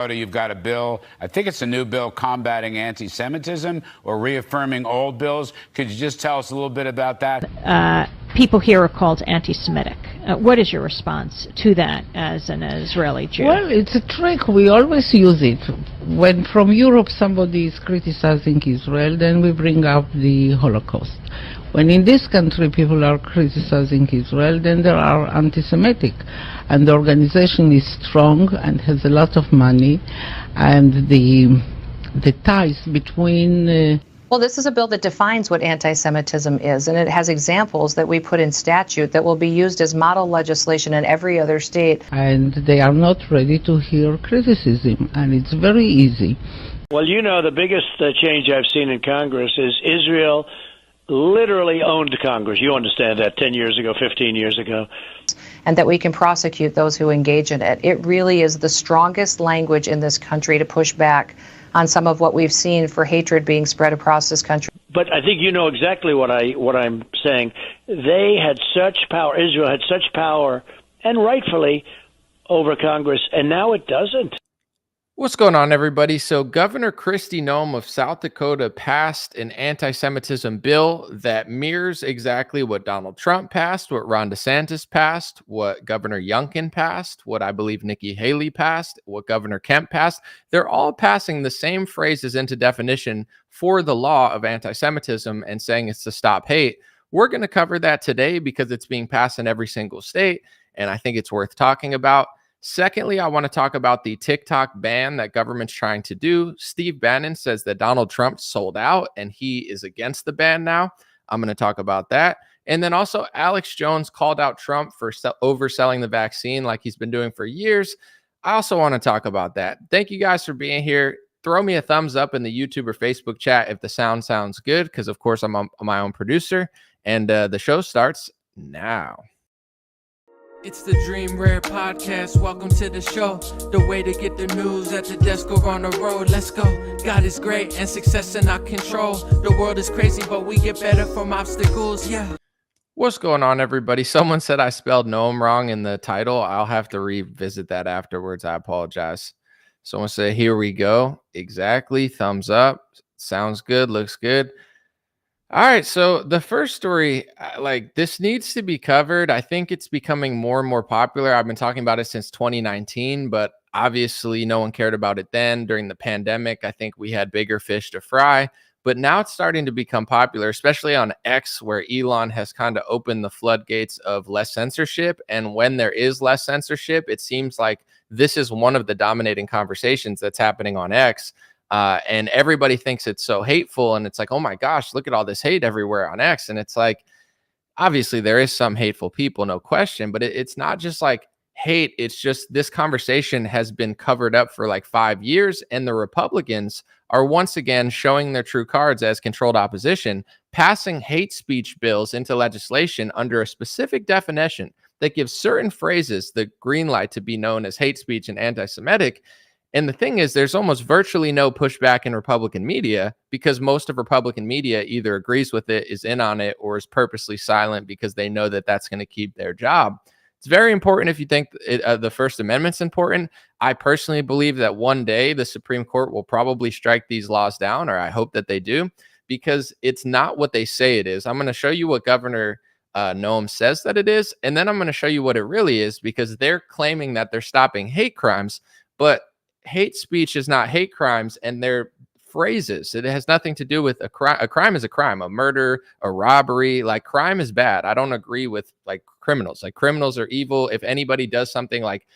You've got a bill, I think it's a new bill combating anti-Semitism or reaffirming old bills. Could you just tell us a little bit about that? People here are called anti-Semitic. What is your response to that as an Israeli Jew? Well, it's a trick. We always use it. When from Europe somebody is criticizing Israel, then we bring up the Holocaust. When in this country people are criticizing Israel, then they are anti-Semitic. And the organization is strong and has a lot of money, and the ties between... Well, this is a bill that defines what anti-Semitism is, and it has examples that we put in statute that will be used as model legislation in every other state. And they are not ready to hear criticism, and it's very easy. Well, you know, the biggest change I've seen in Congress is Israel literally owned Congress. You understand that 10 years ago, 15 years ago. And that we can prosecute those who engage in it. It really is the strongest language in this country to push back on some of what we've seen for hatred being spread across this country. But I think you know exactly what I'm saying. They had such power, Israel had such power, and rightfully, over Congress, and now it doesn't. What's going on, everybody? So Governor Kristi Noem of South Dakota passed an anti-Semitism bill that mirrors exactly what Donald Trump passed, what Ron DeSantis passed, what Governor Youngkin passed, what I believe Nikki Haley passed, what Governor Kemp passed. They're all passing the same phrases into definition for the law of anti-Semitism and saying it's to stop hate. We're going to cover that today because it's being passed in every single state, and I think it's worth talking about. Secondly, I want to talk about the TikTok ban that government's trying to do. Steve Bannon says that Donald Trump sold out and he is against the ban now. I'm going to talk about that. And then also Alex Jones called out Trump for overselling the vaccine like he's been doing for years. I also want to talk about that. Thank you guys for being here. Throw me a thumbs up in the YouTube or Facebook chat if the sound sounds good, because of course I'm my own producer. And the show starts now. It's the Dream Rare Podcast. Welcome to the show. The way to get the news at the desk or on the road. Let's go. God is great and success in our control. The world is crazy, but we get better from obstacles. Yeah. What's going on, everybody? Someone said I spelled Noam wrong in the title. I'll have to revisit that afterwards. I apologize. Someone said, here we go. Exactly. Thumbs up. Sounds good. Looks good. All right, so the first story, this needs to be covered. I think it's becoming more and more popular. I've been talking about it since 2019, but obviously no one cared about it then. During the pandemic, I think we had bigger fish to fry, but now it's starting to become popular, especially on X, where Elon has kind of opened the floodgates of less censorship. And when there is less censorship, it seems like this is one of the dominating conversations that's happening on X. And everybody thinks it's so hateful, and it's like, oh my gosh, look at all this hate everywhere on X. And it's like, obviously there is some hateful people, no question, but it's not just like hate. It's just this conversation has been covered up for like 5 years, and the Republicans are once again showing their true cards as controlled opposition, passing hate speech bills into legislation under a specific definition that gives certain phrases the green light to be known as hate speech and anti-Semitic. And the thing is, there's almost virtually no pushback in Republican media because most of Republican media either agrees with it, is in on it, or is purposely silent because they know that that's going to keep their job. It's very important if you think the First Amendment's important. I personally believe that one day the Supreme Court will probably strike these laws down, or I hope that they do, because it's not what they say it is. I'm going to show you what Governor Noam says that it is, and then I'm going to show you what it really is, because they're claiming that they're stopping hate crimes, but hate speech is not hate crimes, and they're phrases. It has nothing to do with a crime. A crime is a crime. A murder, a robbery, like crime is bad. I don't agree with like criminals. Like criminals are evil. If anybody does something like,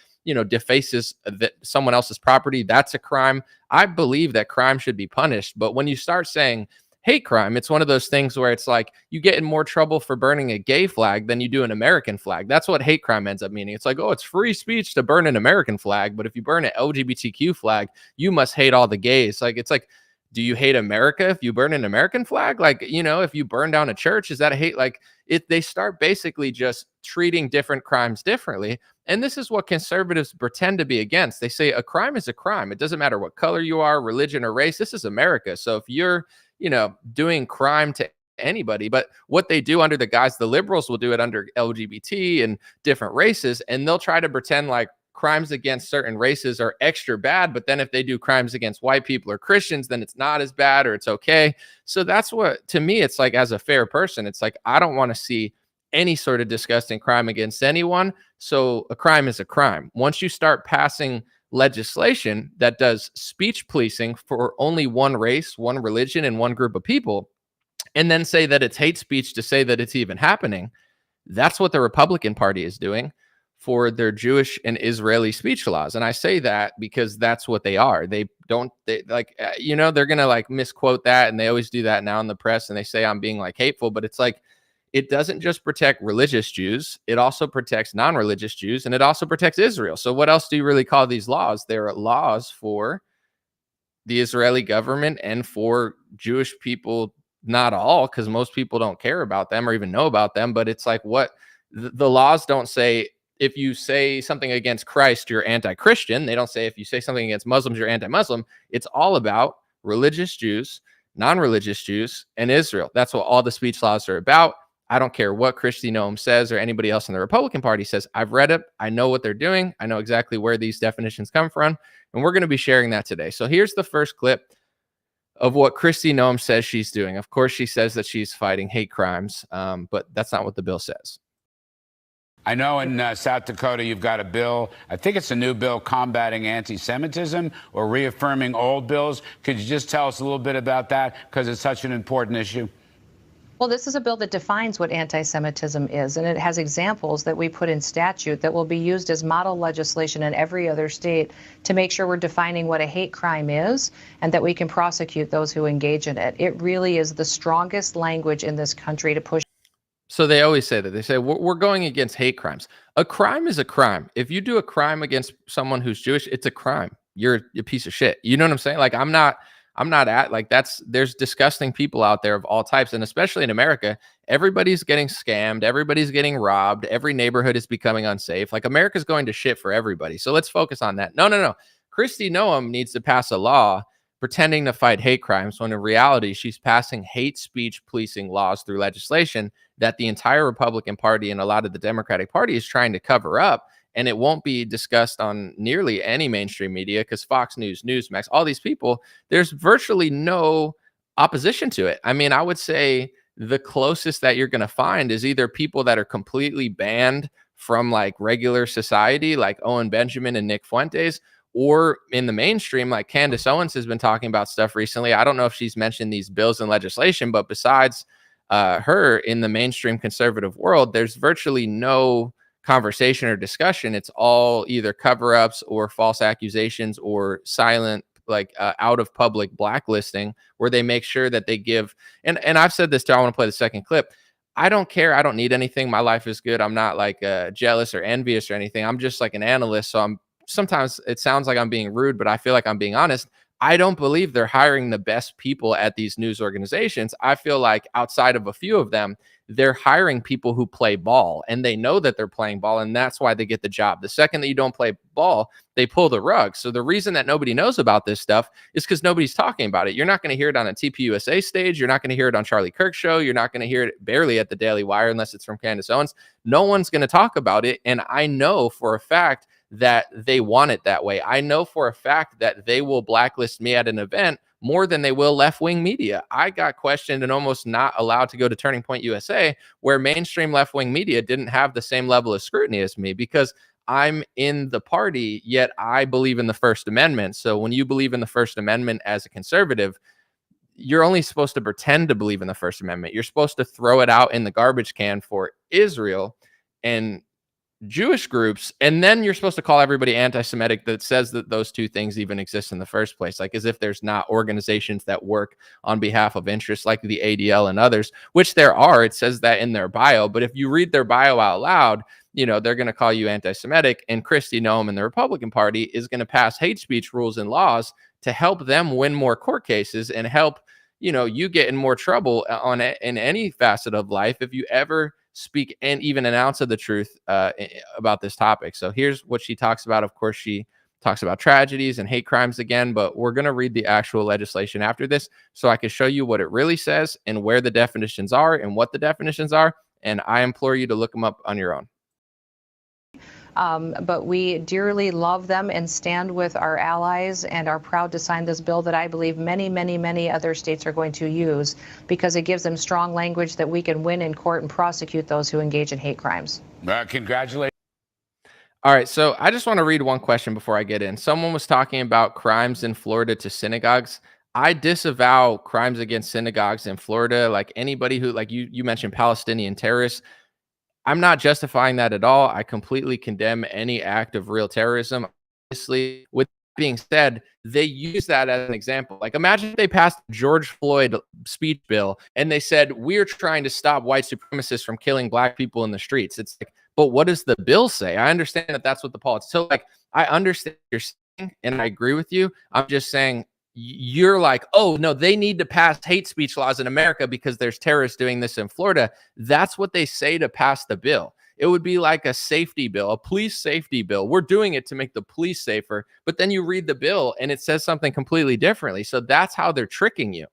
defaces someone else's property, that's a crime. I believe that crime should be punished. But when you start saying hate crime, it's one of those things where it's like you get in more trouble for burning a gay flag than you do an American flag. That's what hate crime ends up meaning. It's like, oh, it's free speech to burn an American flag, but if you burn an LGBTQ flag, you must hate all the gays. It's like, do you hate America if you burn an American flag? If you burn down a church, is that a hate? They start basically just treating different crimes differently. And this is what conservatives pretend to be against. They say a crime is a crime. It doesn't matter what color you are, religion, or race. This is America. So if you're doing crime to anybody, but what they do under the guise, the liberals will do it under LGBT and different races, and they'll try to pretend like crimes against certain races are extra bad, but then if they do crimes against white people or Christians, then it's not as bad or it's okay. So that's what, to me, it's like, as a fair person, it's like, I don't want to see any sort of disgusting crime against anyone. So a crime is a crime. Once you start passing legislation that does speech policing for only one race, one religion, and one group of people, and then say that it's hate speech to say that it's even happening, that's what the Republican Party is doing for their Jewish and Israeli speech laws. And I say that because that's what they are. They're going to like misquote that. And they always do that now in the press. And they say I'm being like hateful, but it's like, it doesn't just protect religious Jews. It also protects non-religious Jews, and it also protects Israel. So what else do you really call these laws? They're laws for the Israeli government and for Jewish people. Not all, because most people don't care about them or even know about them. But it's like, what the laws don't say, if you say something against Christ, you're anti-Christian. They don't say if you say something against Muslims, you're anti-Muslim. It's all about religious Jews, non-religious Jews, and Israel. That's what all the speech laws are about. I don't care what Kristi, Noem says or anybody else in the Republican Party says. I've read it. I know what they're doing. I know exactly where these definitions come from. And we're going to be sharing that today. So here's the first clip of what Kristi, Noem says she's doing. Of course, she says that she's fighting hate crimes, but that's not what the bill says. I know in South Dakota you've got a bill, I think it's a new bill combating anti-Semitism or reaffirming old bills. Could you just tell us a little bit about that, because it's such an important issue? Well, this is a bill that defines what anti-Semitism is, and it has examples that we put in statute that will be used as model legislation in every other state to make sure we're defining what a hate crime is and that we can prosecute those who engage in it. It really is the strongest language in this country to push. So they always say that. They say, we're going against hate crimes. A crime is a crime. If you do a crime against someone who's Jewish, it's a crime. You're a piece of shit. You know what I'm saying? Like, I'm not at like, there's disgusting people out there of all types. And especially in America, everybody's getting scammed. Everybody's getting robbed. Every neighborhood is becoming unsafe. Like, America's going to shit for everybody. So let's focus on that. No. Kristi Noem needs to pass a law pretending to fight hate crimes when in reality, she's passing hate speech policing laws through legislation that the entire Republican Party and a lot of the Democratic Party is trying to cover up. And it won't be discussed on nearly any mainstream media because Fox News, Newsmax, all these people, there's virtually no opposition to it. I mean, I would say the closest that you're going to find is either people that are completely banned from like regular society, like Owen Benjamin and Nick Fuentes, or in the mainstream, like Candace Owens has been talking about stuff recently. I don't know if she's mentioned these bills and legislation, but besides her in the mainstream conservative world, there's virtually no conversation or discussion. It's all either cover-ups or false accusations or silent, like out of public blacklisting, where they make sure that they give. And I've said this too. I want to play the second clip. I don't care. I don't need anything. My life is good. I'm not like jealous or envious or anything. I'm just like an analyst. So sometimes it sounds like I'm being rude, but I feel like I'm being honest. I don't believe they're hiring the best people at these news organizations. I feel like outside of a few of them, they're hiring people who play ball, and they know that they're playing ball, and that's why they get the job. The second that you don't play ball, they pull the rug. So the reason that nobody knows about this stuff is because nobody's talking about it. You're not going to hear it on a TPUSA stage. You're not going to hear it on Charlie Kirk's show. You're not going to hear it barely at the Daily Wire unless it's from Candace Owens. No one's going to talk about it, and I know for a fact that they want it that way. I know for a fact that they will blacklist me at an event more than they will left-wing media. I got questioned and almost not allowed to go to Turning Point USA, where mainstream left-wing media didn't have the same level of scrutiny as me because I'm in the party, yet I believe in the First Amendment. So when you believe in the First Amendment as a conservative, you're only supposed to pretend to believe in the First Amendment. You're supposed to throw it out in the garbage can for Israel and Jewish groups, and then you're supposed to call everybody anti-Semitic that says that those two things even exist in the first place, like as if there's not organizations that work on behalf of interests like the ADL and others, which there are. It says that in their bio, but if you read their bio out loud, you know, they're going to call you anti-Semitic, and Kristi Noem and the Republican Party is going to pass hate speech rules and laws to help them win more court cases and help, you know, you get in more trouble in any facet of life if you ever speak and even an ounce of the truth about this topic. So here's what she talks about. Of course, she talks about tragedies and hate crimes again, but we're going to read the actual legislation after this so I can show you what it really says and where the definitions are and what the definitions are. And I implore you to look them up on your own. But we dearly love them and stand with our allies and are proud to sign this bill that I believe many, many, many other states are going to use, because it gives them strong language that we can win in court and prosecute those who engage in hate crimes. Congratulations. All right, so I just want to read one question before I get in. Someone was talking about crimes in Florida to synagogues. I disavow crimes against synagogues in Florida. Like anybody who, like you mentioned Palestinian terrorists. I'm not justifying that at all. I completely condemn any act of real terrorism. Obviously, with that being said, they use that as an example. Like imagine if they passed the George Floyd speech bill and they said, we're trying to stop white supremacists from killing black people in the streets. It's like, but what does the bill say? I understand that that's what the politics. So like, I understand what you're saying and I agree with you. I'm just saying you're like, oh no, they need to pass hate speech laws in America because there's terrorists doing this in Florida. That's what they say to pass the bill. It would be like a safety bill, a police safety bill. We're doing it to make the police safer, but then you read the bill and it says something completely differently. So that's how they're tricking you.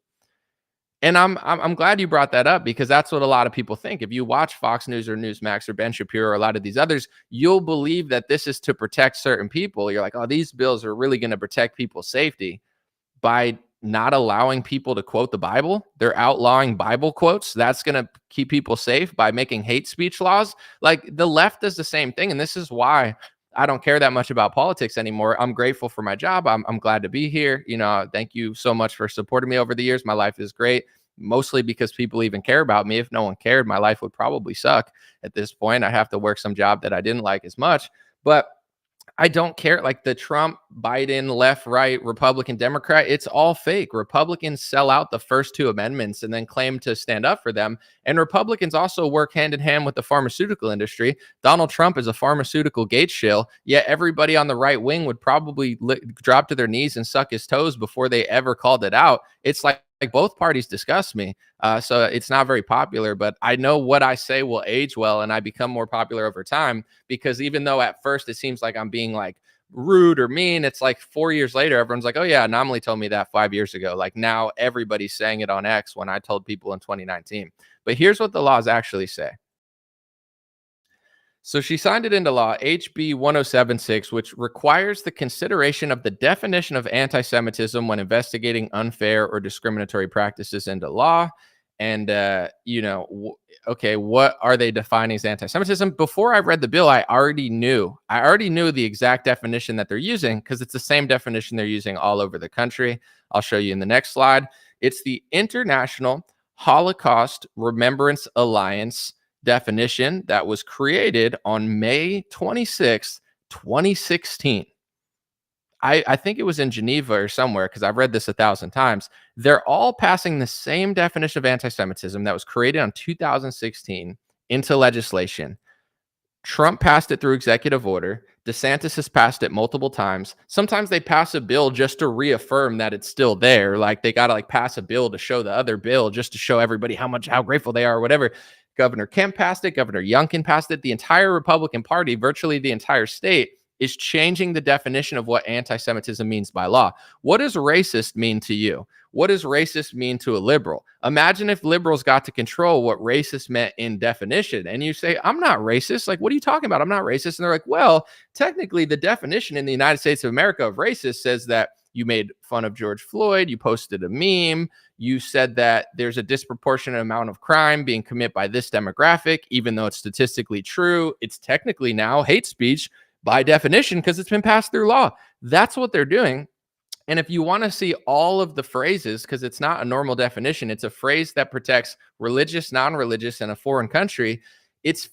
And I'm glad you brought that up because that's what a lot of people think. If you watch Fox News or Newsmax or Ben Shapiro or a lot of these others, you'll believe that this is to protect certain people. You're like, oh, these bills are really going to protect people's safety by not allowing people to quote the Bible. They're outlawing Bible quotes. That's going to keep people safe by making hate speech laws. Like the left does the same thing. And this is why I don't care that much about politics anymore. I'm grateful for my job. I'm glad to be here. You know, thank you so much for supporting me over the years. My life is great, mostly because people even care about me. If no one cared, my life would probably suck at this point. I have to work some job that I didn't like as much, but I don't care. Like the Trump, Biden, left, right, Republican, Democrat, it's all fake. Republicans sell out the first two amendments and then claim to stand up for them. And Republicans also work hand in hand with the pharmaceutical industry. Donald Trump is a pharmaceutical gate shill, yet everybody on the right wing would probably drop to their knees and suck his toes before they ever called it out. It's like both parties disgust me. So it's not very popular, but I know what I say will age well and I become more popular over time, because even though at first it seems like I'm being like rude or mean, it's like 4 years later, everyone's like, oh yeah, Anomaly told me that 5 years ago. Like now everybody's saying it on X when I told people in 2019. But here's what the laws actually say. So she signed it into law, HB 1076, which requires the consideration of the definition of anti-Semitism when investigating unfair or discriminatory practices into law. And, okay, what are they defining as anti-Semitism? Before I read the bill, I already knew the exact definition that they're using because it's the same definition they're using all over the country. I'll show you in the next slide. It's the International Holocaust Remembrance Alliance definition that was created on May 26th, 2016. I think it was in Geneva or somewhere because I've read this 1,000 times. They're all passing the same definition of anti-Semitism that was created on 2016 into legislation. Trump passed it through executive order. DeSantis has passed it multiple times. Sometimes they pass a bill just to reaffirm that it's still there. Like they got to like pass a bill to show the other bill just to show everybody how grateful they are or whatever. Governor Kemp passed it. Governor Youngkin passed it. The entire Republican Party, virtually the entire state, is changing the definition of what anti-Semitism means by law. What does racist mean to you? What does racist mean to a liberal? Imagine if liberals got to control what racist meant in definition. And you say, I'm not racist. Like, what are you talking about? I'm not racist. And they're like, well, technically the definition in the United States of America of racist says that you made fun of George Floyd, you posted a meme, you said that there's a disproportionate amount of crime being committed by this demographic, even though it's statistically true. It's technically now hate speech by definition because it's been passed through law. That's what they're doing. And if you want to see all of the phrases, because it's not a normal definition, it's a phrase that protects religious, non-religious in a foreign country. It's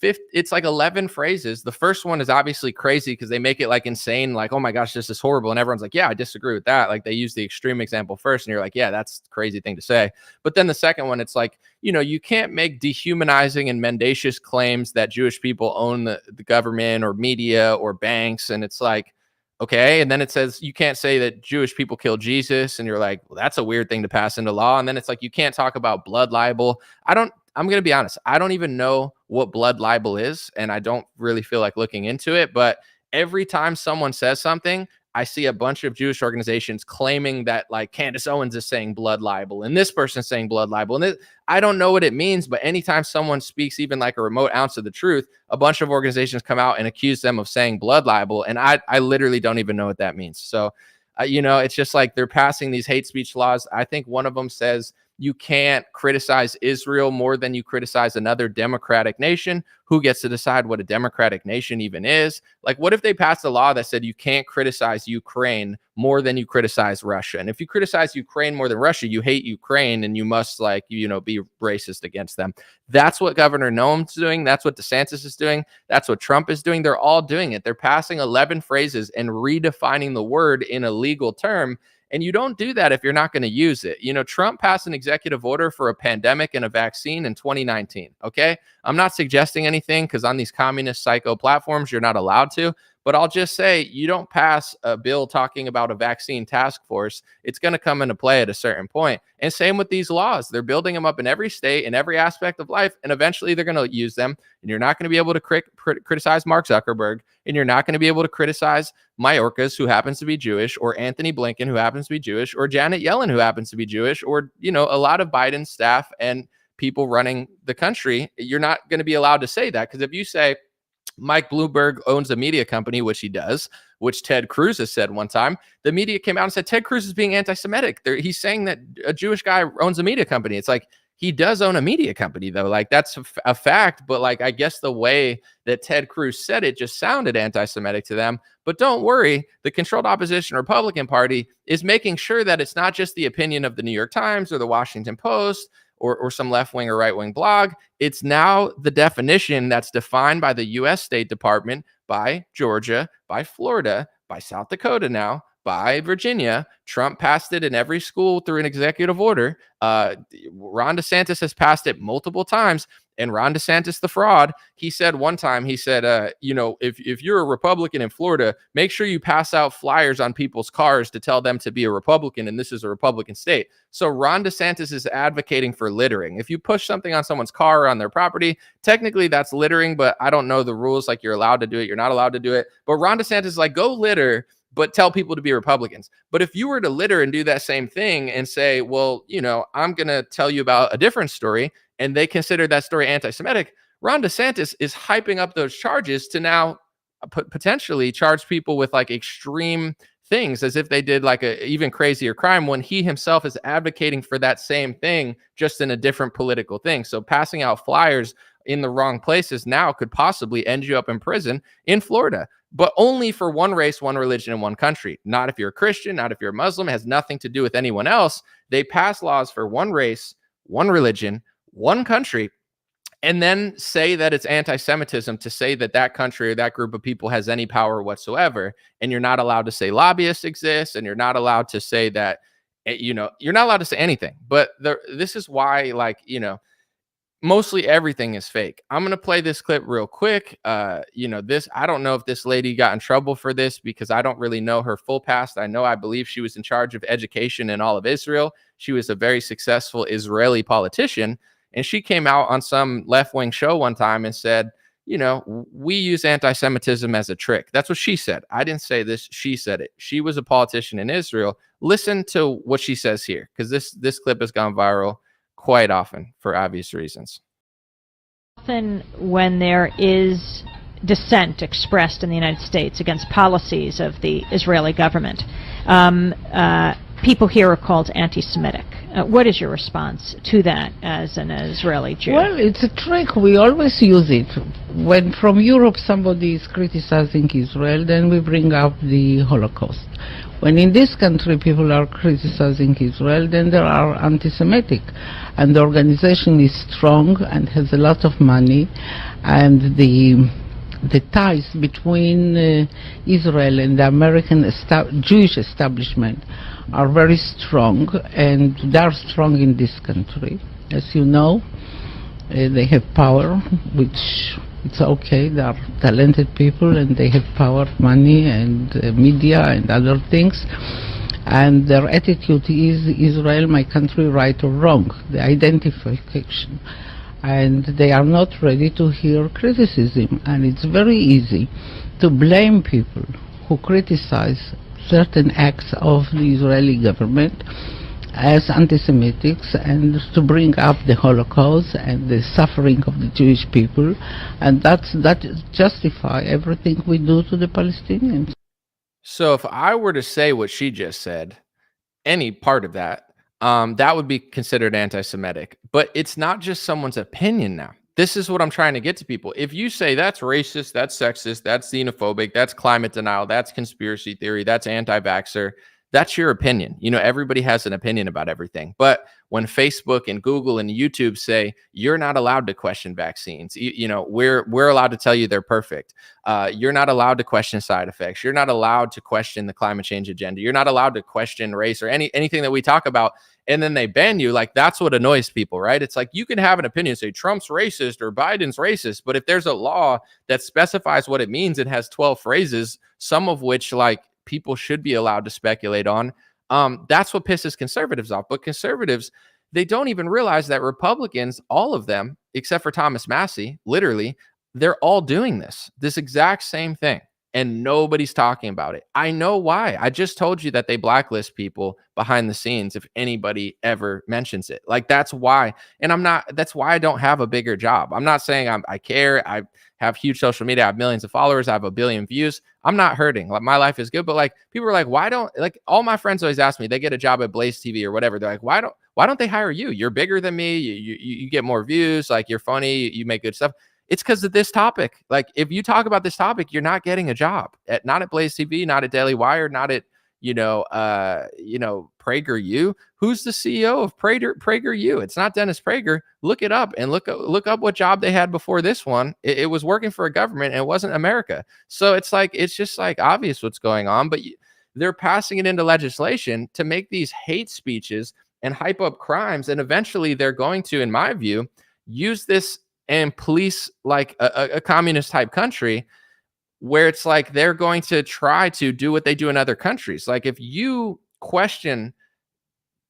like 11 phrases. The first one is obviously crazy because they make it like insane, like, oh my gosh, this is horrible. And everyone's like, yeah, I disagree with that. Like they use the extreme example first. And you're like, yeah, that's a crazy thing to say. But then the second one, it's like, you can't make dehumanizing and mendacious claims that Jewish people own the government or media or banks. And it's like, okay. And then it says you can't say that Jewish people killed Jesus. And you're like, well, that's a weird thing to pass into law. And then it's like, you can't talk about blood libel. I'm going to be honest. I don't even know what blood libel is, and I don't really feel like looking into it. But every time someone says something, I see a bunch of Jewish organizations claiming that like Candace Owens is saying blood libel and this person's saying blood libel. And I don't know what it means, but anytime someone speaks even like a remote ounce of the truth, a bunch of organizations come out and accuse them of saying blood libel. And I literally don't even know what that means. So, it's just like they're passing these hate speech laws. I think one of them says you can't criticize Israel more than you criticize another democratic nation. Who gets to decide what a democratic nation even is? Like, what if they passed a law that said you can't criticize Ukraine more than you criticize Russia? And if you criticize Ukraine more than Russia, you hate Ukraine and you must be racist against them. That's what Governor Noem's doing. That's what DeSantis is doing. That's what Trump is doing. They're all doing it. They're passing 11 phrases and redefining the word in a legal term. And you don't do that if you're not going to use it. Trump passed an executive order for a pandemic and a vaccine in 2019. Okay. I'm not suggesting anything because on these communist psycho platforms, you're not allowed to. But I'll just say you don't pass a bill talking about a vaccine task force. It's going to come into play at a certain point. And same with these laws. They're building them up in every state, in every aspect of life. And eventually they're going to use them. And you're not going to be able to criticize Mark Zuckerberg. And you're not going to be able to criticize Mayorkas, who happens to be Jewish, or Anthony Blinken, who happens to be Jewish, or Janet Yellen, who happens to be Jewish, or, a lot of Biden's staff and people running the country. You're not going to be allowed to say that. Because if you say, Mike Bloomberg owns a media company, which he does, which Ted Cruz has said one time, the media came out and said Ted Cruz is being anti-Semitic. He's saying that a Jewish guy owns a media company. It's like, he does own a media company, though. Like, that's a fact. But like, I guess the way that Ted Cruz said it just sounded anti-Semitic to them. But don't worry, the controlled opposition Republican Party is making sure that it's not just the opinion of the New York Times or the Washington Post or some left-wing or right-wing blog. It's now the definition that's defined by the U.S. State Department, by Georgia, by Florida, by South Dakota now, by Virginia. Trump passed it in every school through an executive order. Ron DeSantis has passed it multiple times. And Ron DeSantis, the fraud, he said one time, if you're a Republican in Florida, make sure you pass out flyers on people's cars to tell them to be a Republican, and this is a Republican state. So Ron DeSantis is advocating for littering. If you push something on someone's car or on their property, technically that's littering, but I don't know the rules. Like, you're allowed to do it, you're not allowed to do it. But Ron DeSantis is like, go litter, but tell people to be Republicans. But if you were to litter and do that same thing and say, well, I'm going to tell you about a different story, and they consider that story anti-Semitic, Ron DeSantis is hyping up those charges to now potentially charge people with like extreme things as if they did like a even crazier crime, when he himself is advocating for that same thing, just in a different political thing. So passing out flyers in the wrong places now could possibly end you up in prison in Florida, but only for one race, one religion, and one country. Not if you're a Christian, not if you're a Muslim. It has nothing to do with anyone else. They pass laws for one race, one religion, one country, and then say that it's anti-Semitism to say that that country or that group of people has any power whatsoever. And you're not allowed to say lobbyists exist, and you're not allowed to say that, you're not allowed to say anything. But this is why, mostly everything is fake. I'm going to play this clip real quick. I don't know if this lady got in trouble for this because I don't really know her full past. I believe she was in charge of education in all of Israel. She was a very successful Israeli politician. And she came out on some left-wing show one time and said, we use anti-Semitism as a trick. That's what she said. I didn't say this. She said it. She was a politician in Israel. Listen to what she says here, because this clip has gone viral quite often for obvious reasons. Often when there is dissent expressed in the United States against policies of the Israeli government, people here are called anti-Semitic. What is your response to that as an Israeli Jew? Well, it's a trick. We always use it. When from Europe somebody is criticizing Israel, then we bring up the Holocaust. When in this country people are criticizing Israel, then they are anti-Semitic. And the organization is strong and has a lot of money, and the ties between Israel and the American Jewish establishment are very strong, and they are strong in this country. As you know, they have power, which it's okay. They are talented people, and they have power, money, and media, and other things. And their attitude is Israel, my country, right or wrong, the identification. And they are not ready to hear criticism. And it's very easy to blame people who criticize certain acts of the Israeli government as anti-Semitic and to bring up the Holocaust and the suffering of the Jewish people, and that justify everything we do to the Palestinians. So if I were to say what she just said, any part of that, that would be considered anti-Semitic. But it's not just someone's opinion now. This is what I'm trying to get to people. If you say that's racist, that's sexist, that's xenophobic, that's climate denial, that's conspiracy theory, that's anti-vaxxer, that's your opinion. You know, everybody has an opinion about everything. But when Facebook and Google and YouTube say you're not allowed to question vaccines, you know, we're allowed to tell you they're perfect. You're not allowed to question side effects. You're not allowed to question the climate change agenda. You're not allowed to question race or anything that we talk about. And then they ban you. Like, that's what annoys people, right? It's like, you can have an opinion, say Trump's racist or Biden's racist, but if there's a law that specifies what it means, it has 12 phrases, some of which like people should be allowed to speculate on. That's what pisses conservatives off. But conservatives, they don't even realize that Republicans, all of them, except for Thomas Massie, literally, they're all doing this exact same thing. And nobody's talking about it. I know why. I just told you that they blacklist people behind the scenes if anybody ever mentions it. Like, that's why. And that's why I don't have a bigger job. I'm not saying I care. I have huge social media. I have millions of followers. I have 1 billion views. I'm not hurting. Like, my life is good. But like, people are like, why don't, like, all my friends always ask me, they get a job at Blaze TV or whatever. They're like, why don't they hire you? You're bigger than me. You get more views. Like, you're funny. You make good stuff. It's because of this topic. Like, if you talk about this topic, you're not getting a job not at Blaze TV, not at Daily Wire, not at, PragerU. Who's the CEO of PragerU? It's not Dennis Prager. Look it up and look up what job they had before this one. It was working for a government and it wasn't America. So it's like, it's just like obvious what's going on, but they're passing it into legislation to make these hate speeches and hype up crimes. And eventually they're going to, in my view, use this and police like a communist type country, where it's like they're going to try to do what they do in other countries. Like, if you question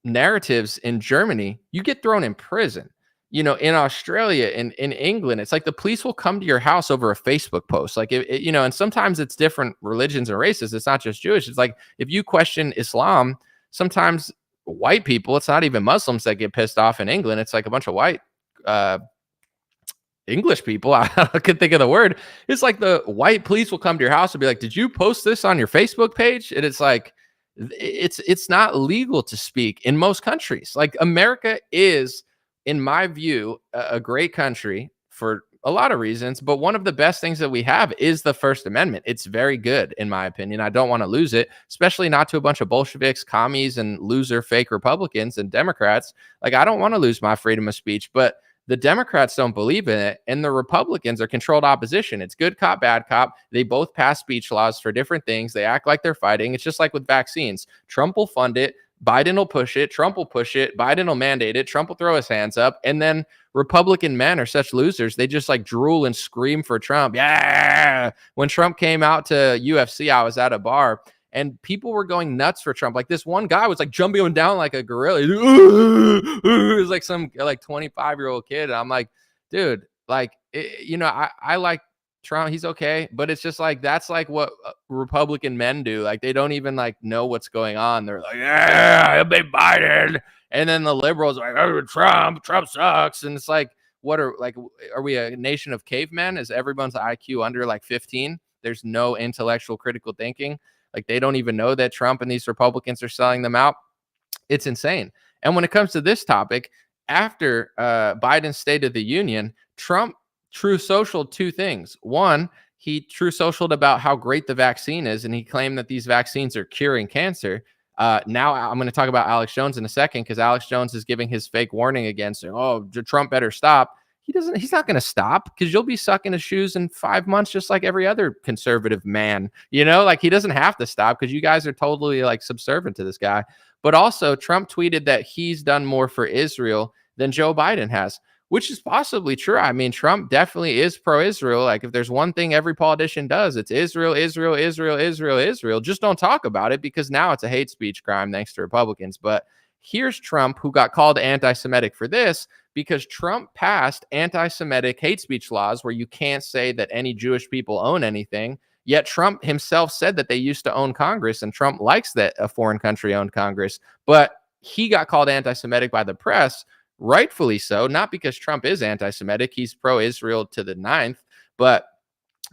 narratives in Germany, you get thrown in prison. You know, in Australia, in England, it's like the police will come to your house over a Facebook post. Like, and sometimes it's different religions and races. It's not just Jewish. It's like, if you question Islam, sometimes white people, it's not even Muslims that get pissed off in England. It's like a bunch of white English people, I couldn't think of the word. It's like the white police will come to your house and be like, did you post this on your Facebook page? And it's like, it's not legal to speak in most countries. Like, America is, in my view, a great country for a lot of reasons, but one of the best things that we have is the First Amendment. It's very good, in my opinion. I don't want to lose it, especially not to a bunch of Bolsheviks, commies, and loser fake Republicans and Democrats. Like, I don't want to lose my freedom of speech, but the Democrats don't believe in it, and the Republicans are controlled opposition. It's good cop, bad cop. They both pass speech laws for different things. They act like they're fighting. It's just like with vaccines. Trump will fund it. Biden will push it. Trump will push it. Biden will mandate it. Trump will throw his hands up. And then Republican men are such losers. They just like drool and scream for Trump. Yeah. When Trump came out to UFC, I was at a bar and people were going nuts for Trump. Like, this one guy was like jumping down like a gorilla. It was like some like 25-year-old kid. And I'm like, dude, like, I like Trump. He's okay. But it's just like, that's like what Republican men do. Like, they don't even like know what's going on. They're like, yeah, it'll be Biden. And then the liberals are like, oh, Trump sucks. And it's like, are we a nation of cavemen? Is everyone's IQ under like 15? There's no intellectual critical thinking. Like, they don't even know that Trump and these Republicans are selling them out. It's insane. And when it comes to this topic, after Biden's State of the Union, Trump true socialed two things. One, he true socialed about how great the vaccine is, and he claimed that these vaccines are curing cancer. Now I'm going to talk about Alex Jones in a second, because Alex Jones is giving his fake warning against him. Oh, Trump better stop. He's not going to stop, because you'll be sucking his shoes in 5 months, just like every other conservative man, like he doesn't have to stop, because you guys are totally like subservient to this guy. But also, Trump tweeted that he's done more for Israel than Joe Biden has, which is possibly true. I mean, Trump definitely is pro-Israel. Like, if there's one thing every politician does, it's Israel, Israel, Israel, Israel, Israel. Just don't talk about it, because now it's a hate speech crime thanks to Republicans. But here's Trump, who got called anti-Semitic for this, because Trump passed anti-Semitic hate speech laws where you can't say that any Jewish people own anything. Yet Trump himself said that they used to own Congress, and Trump likes that a foreign country owned Congress. But he got called anti-Semitic by the press, rightfully so, not because Trump is anti-Semitic. He's pro-Israel to the ninth, but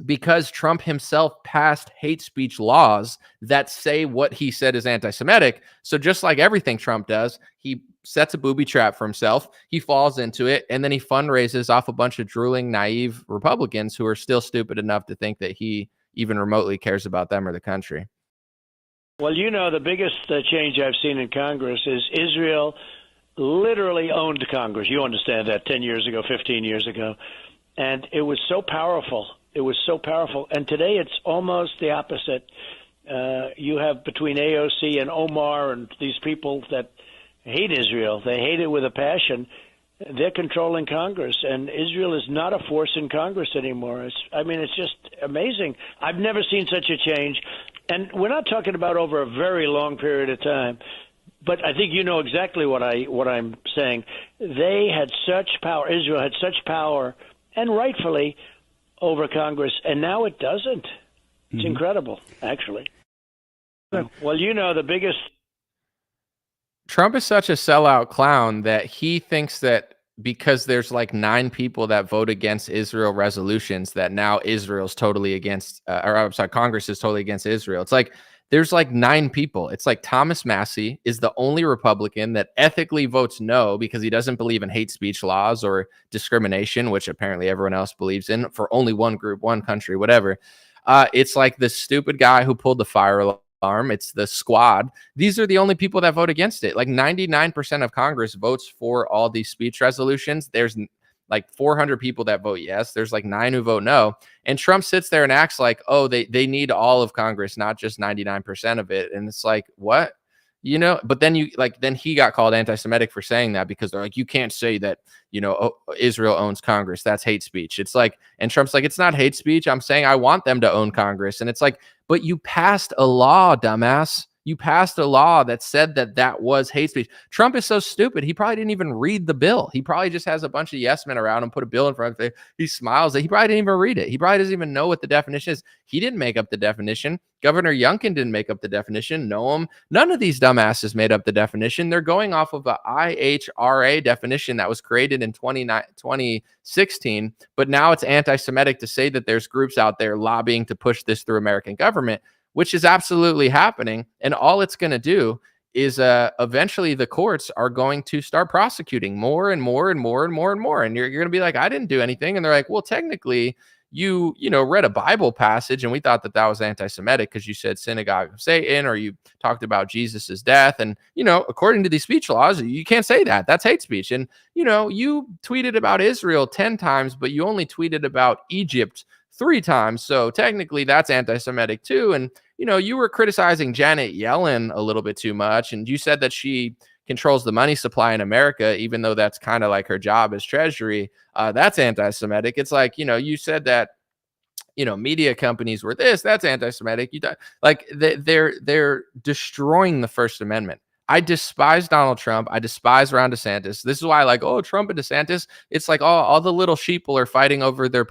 because Trump himself passed hate speech laws that say what he said is anti-Semitic. So just like everything Trump does, he sets a booby trap for himself, he falls into it, and then he fundraises off a bunch of drooling, naive Republicans who are still stupid enough to think that he even remotely cares about them or the country. Well, the biggest change I've seen in Congress is Israel literally owned Congress. You understand that 10 years ago, 15 years ago. And it was so powerful. It was so powerful. And today it's almost the opposite. You have between AOC and Omar and these people that hate Israel. They hate it with a passion. They're controlling Congress, and Israel is not a force in Congress anymore. It's just amazing. I've never seen such a change. And we're not talking about over a very long period of time. But I think you know exactly what I'm saying. They had such power. Israel had such power, and rightfully, over Congress, and now it doesn't. It's incredible, actually. Well, the biggest... Trump is such a sellout clown that he thinks that because there's like 9 people that vote against Israel resolutions, that now Israel's totally against, Congress is totally against Israel. It's like, there's like 9 people. It's like Thomas Massey is the only Republican that ethically votes no because he doesn't believe in hate speech laws or discrimination, which apparently everyone else believes in for only one group, one country, whatever. It's like the stupid guy who pulled the fire alarm. It's the squad. These are the only people that vote against it. Like 99% of Congress votes for all these speech resolutions. There's like 400 people that vote yes. There's like 9 who vote no. And Trump sits there and acts like, oh, they need all of Congress, not just 99% of it. And it's like, what? But then then he got called anti-Semitic for saying that because they're like, you can't say that, Israel owns Congress. That's hate speech. It's like, and Trump's like, it's not hate speech. I'm saying I want them to own Congress. And it's like, but you passed a law, dumbass. You passed a law that said that was hate speech. Trump is so stupid. He probably didn't even read the bill. He probably just has a bunch of yes men around him, put a bill in front of him. He smiles. He probably didn't even read it. He probably doesn't even know what the definition is. He didn't make up the definition. Governor Youngkin didn't make up the definition. Noem. None of these dumbasses made up the definition. They're going off of the IHRA definition that was created in 2016, but now it's anti-Semitic to say that there's groups out there lobbying to push this through American government, which is absolutely happening. And all it's going to do is eventually the courts are going to start prosecuting more and more and more and more and more. And you're going to be like, I didn't do anything. And they're like, well, technically you read a Bible passage and we thought that was anti-Semitic because you said synagogue of Satan, or you talked about Jesus's death. And, according to these speech laws, you can't say that. That's hate speech. And, you tweeted about Israel 10 times, but you only tweeted about Egypt 3 times. So technically that's anti-Semitic too. And, you were criticizing Janet Yellen a little bit too much. And you said that she controls the money supply in America, even though that's kind of like her job as Treasury. That's anti-Semitic. It's like, you said that, media companies were this, that's anti-Semitic. They're destroying the First Amendment. I despise Donald Trump. I despise Ron DeSantis. This is why I like, Trump and DeSantis. It's like all the little sheeple are fighting over their.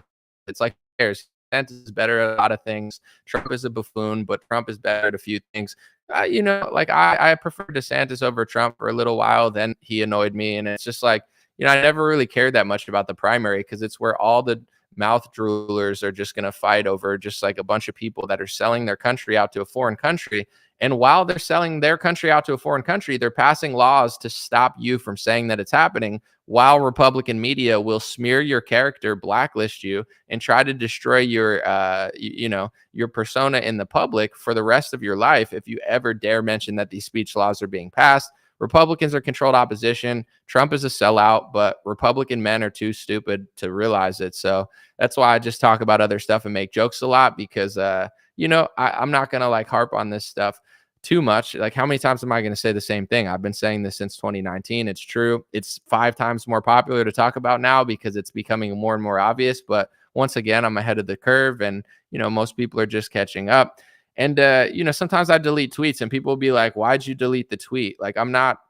It's like, who cares? DeSantis is better at a lot of things. Trump is a buffoon, but Trump is better at a few things. I prefer DeSantis over Trump for a little while. Then he annoyed me, and it's just like, I never really cared that much about the primary because it's where all the mouth droolers are just going to fight over just like a bunch of people that are selling their country out to a foreign country. And while they're selling their country out to a foreign country, they're passing laws to stop you from saying that it's happening, while Republican media will smear your character, blacklist you, and try to destroy your persona in the public for the rest of your life if you ever dare mention that these speech laws are being passed. Republicans are controlled opposition. Trump is a sellout, but Republican men are too stupid to realize it. So that's why I just talk about other stuff and make jokes a lot because, I'm not going to harp on this stuff too much. Like, how many times am I going to say the same thing? I've been saying this since 2019. It's true. It's 5 times more popular to talk about now because it's becoming more and more obvious. But once again, I'm ahead of the curve and, most people are just catching up. And, sometimes I delete tweets and people will be like, why'd you delete the tweet? Like, I'm not,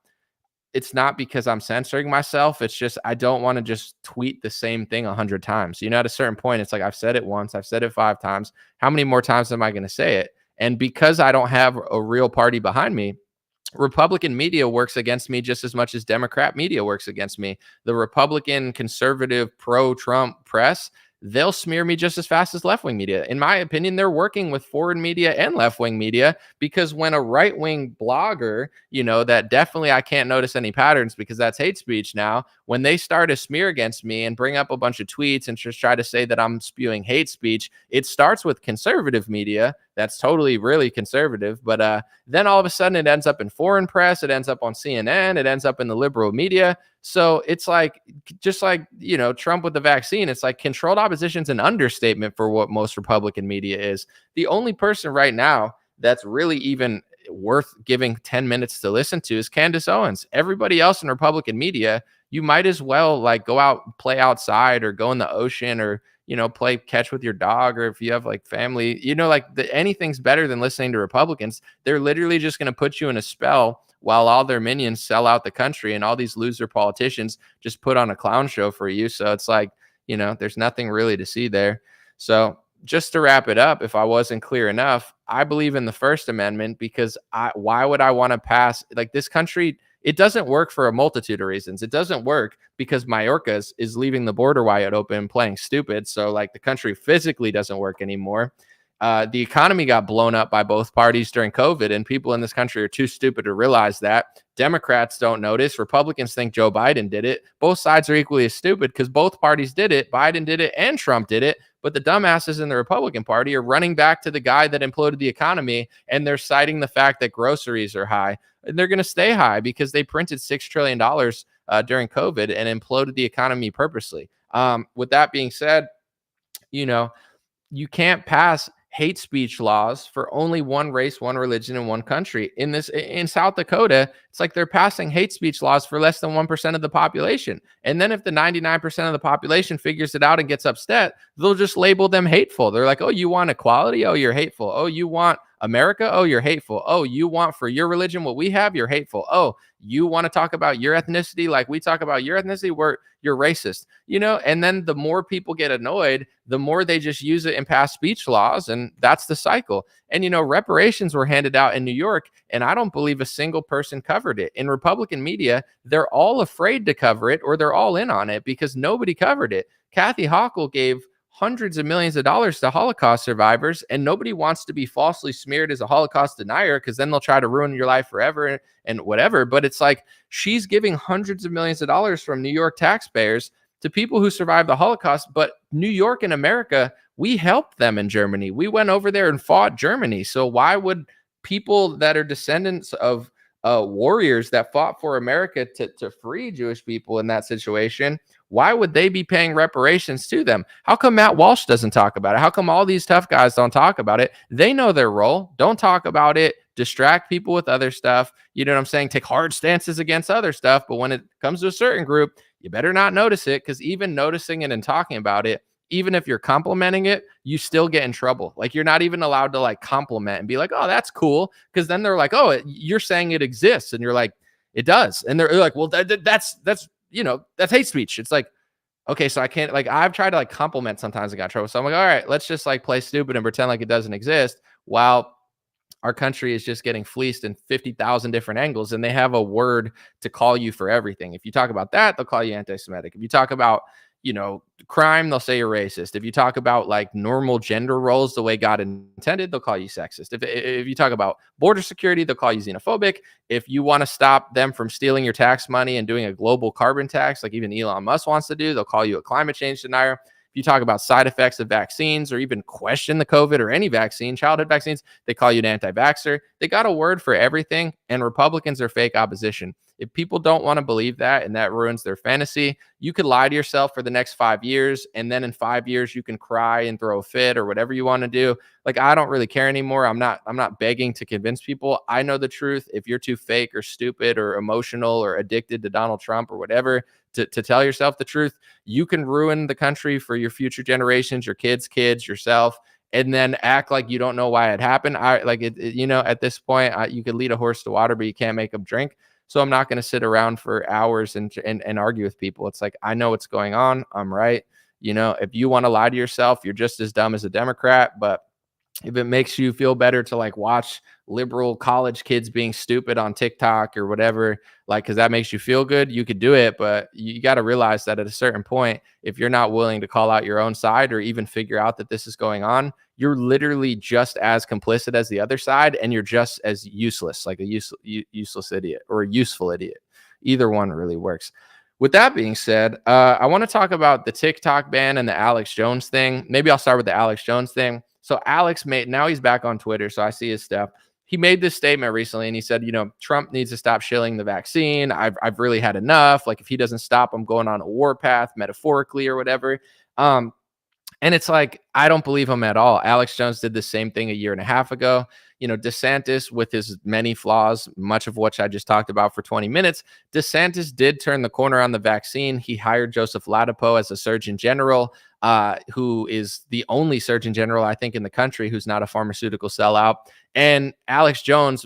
it's not because I'm censoring myself. It's just I don't want to just tweet the same thing 100 times. At a certain point, it's like I've said it once, I've said it 5 times. How many more times am I going to say it? And because I don't have a real party behind me, Republican media works against me just as much as Democrat media works against me. The Republican, conservative, pro-Trump press, they'll smear me just as fast as left-wing media. In my opinion, they're working with foreign media and left-wing media, because when a right-wing blogger, that definitely I can't notice any patterns because that's hate speech now, when they start a smear against me and bring up a bunch of tweets and just try to say that I'm spewing hate speech, it starts with conservative media. That's totally really conservative. But then all of a sudden it ends up in foreign press. It ends up on CNN. It ends up in the liberal media. So it's like, just like, Trump with the vaccine, it's like controlled opposition is an understatement for what most Republican media is. The only person right now that's really even worth giving 10 minutes to listen to is Candace Owens. Everybody else in Republican media, you might as well like go out, play outside, or go in the ocean, or play catch with your dog, or if you have like family, anything's better than listening to Republicans. They're literally just going to put you in a spell while all their minions sell out the country and all these loser politicians just put on a clown show for you. So it's like, there's nothing really to see there. So just to wrap it up, if I wasn't clear enough, I believe in the First Amendment because why would I want to pass like this country? It doesn't work for a multitude of reasons. It doesn't work because Mayorkas is leaving the border wide open and playing stupid. So like the country physically doesn't work anymore. The economy got blown up by both parties during COVID, and people in this country are too stupid to realize that. Democrats don't notice. Republicans think Joe Biden did it. Both sides are equally as stupid because both parties did it. Biden did it and Trump did it. But the dumbasses in the Republican Party are running back to the guy that imploded the economy, and they're citing the fact that groceries are high. And they're going to stay high because they printed $6 trillion during COVID and imploded the economy purposely. With that being said, you can't pass hate speech laws for only one race, one religion, and one country. In South Dakota, it's like they're passing hate speech laws for less than 1% of the population. And then if the 99% of the population figures it out and gets upset, they'll just label them hateful. They're like, oh, you want equality? Oh, you're hateful. Oh, you want America? Oh, you're hateful. Oh, you want for your religion what we have? You're hateful. Oh, you want to talk about your ethnicity like we talk about your ethnicity? You're racist, and then the more people get annoyed, the more they just use it and pass speech laws. And that's the cycle. And, reparations were handed out in New York, and I don't believe a single person covered it. In Republican media, they're all afraid to cover it, or they're all in on it because nobody covered it. Kathy Hochul gave hundreds of millions of dollars to Holocaust survivors, and nobody wants to be falsely smeared as a Holocaust denier because then they'll try to ruin your life forever and whatever. But it's like she's giving hundreds of millions of dollars from New York taxpayers to people who survived the Holocaust. But New York and America, we helped them in Germany. We went over there and fought Germany. So why would people that are descendants of warriors that fought for America to free Jewish people in that situation, why would they be paying reparations to them? How come Matt Walsh doesn't talk about it? How come all these tough guys don't talk about it? They know their role. Don't talk about it. Distract people with other stuff. You know what I'm saying? Take hard stances against other stuff. But when it comes to a certain group, you better not notice it, because even noticing it and talking about it, even if you're complimenting it, you still get in trouble. Like you're not even allowed to like compliment and be like, oh, that's cool. Because then they're like, oh, you're saying it exists. And you're like, it does. And they're like, well, that's hate speech. It's like, okay, so I can't, like, I've tried to like compliment sometimes I got in trouble. So I'm like, all right, let's just like play stupid and pretend like it doesn't exist while our country is just getting fleeced in 50,000 different angles, and they have a word to call you for everything. If you talk about that, they'll call you anti-Semitic. If you talk about, crime, they'll say you're racist. If you talk about like normal gender roles the way God intended, they'll call you sexist. If you talk about border security, they'll call you xenophobic. If you want to stop them from stealing your tax money and doing a global carbon tax, like even Elon Musk wants to do, they'll call you a climate change denier. If you talk about side effects of vaccines or even question the COVID or any vaccine, childhood vaccines, they call you an anti-vaxxer. They got a word for everything, and Republicans are fake opposition. If people don't want to believe that and that ruins their fantasy, you could lie to yourself for the next 5 years, and then in 5 years you can cry and throw a fit or whatever you want to do. Like, I don't really care anymore. I'm not begging to convince people. I know the truth. If you're too fake or stupid or emotional or addicted to Donald Trump or whatever to tell yourself the truth, you can ruin the country for your future generations, your kids, yourself, and then act like you don't know why it happened. At this point, you could lead a horse to water, but you can't make them drink. So I'm not going to sit around for hours and argue with people. It's like, I know what's going on. I'm right. If you want to lie to yourself, you're just as dumb as a Democrat. But if it makes you feel better to like watch liberal college kids being stupid on TikTok or whatever, like, because that makes you feel good, you could do it. But you got to realize that at a certain point, if you're not willing to call out your own side or even figure out that this is going on, you're literally just as complicit as the other side, and you're just as useless, like a useless idiot or a useful idiot. Either one really works. With that being said, I want to talk about the TikTok ban and the Alex Jones thing. Maybe I'll start with the Alex Jones thing. So Alex now he's back on Twitter, so I see his stuff. He made this statement recently, and he said, Trump needs to stop shilling the vaccine. I've really had enough. Like, if he doesn't stop, I'm going on a warpath, metaphorically or whatever. And it's like, I don't believe him at all. Alex Jones did the same thing a year and a half ago. DeSantis, with his many flaws, much of which I just talked about for 20 minutes, DeSantis did turn the corner on the vaccine. He hired Joseph Ladapo as a Surgeon General, who is the only Surgeon General, I think, in the country who's not a pharmaceutical sellout. And Alex Jones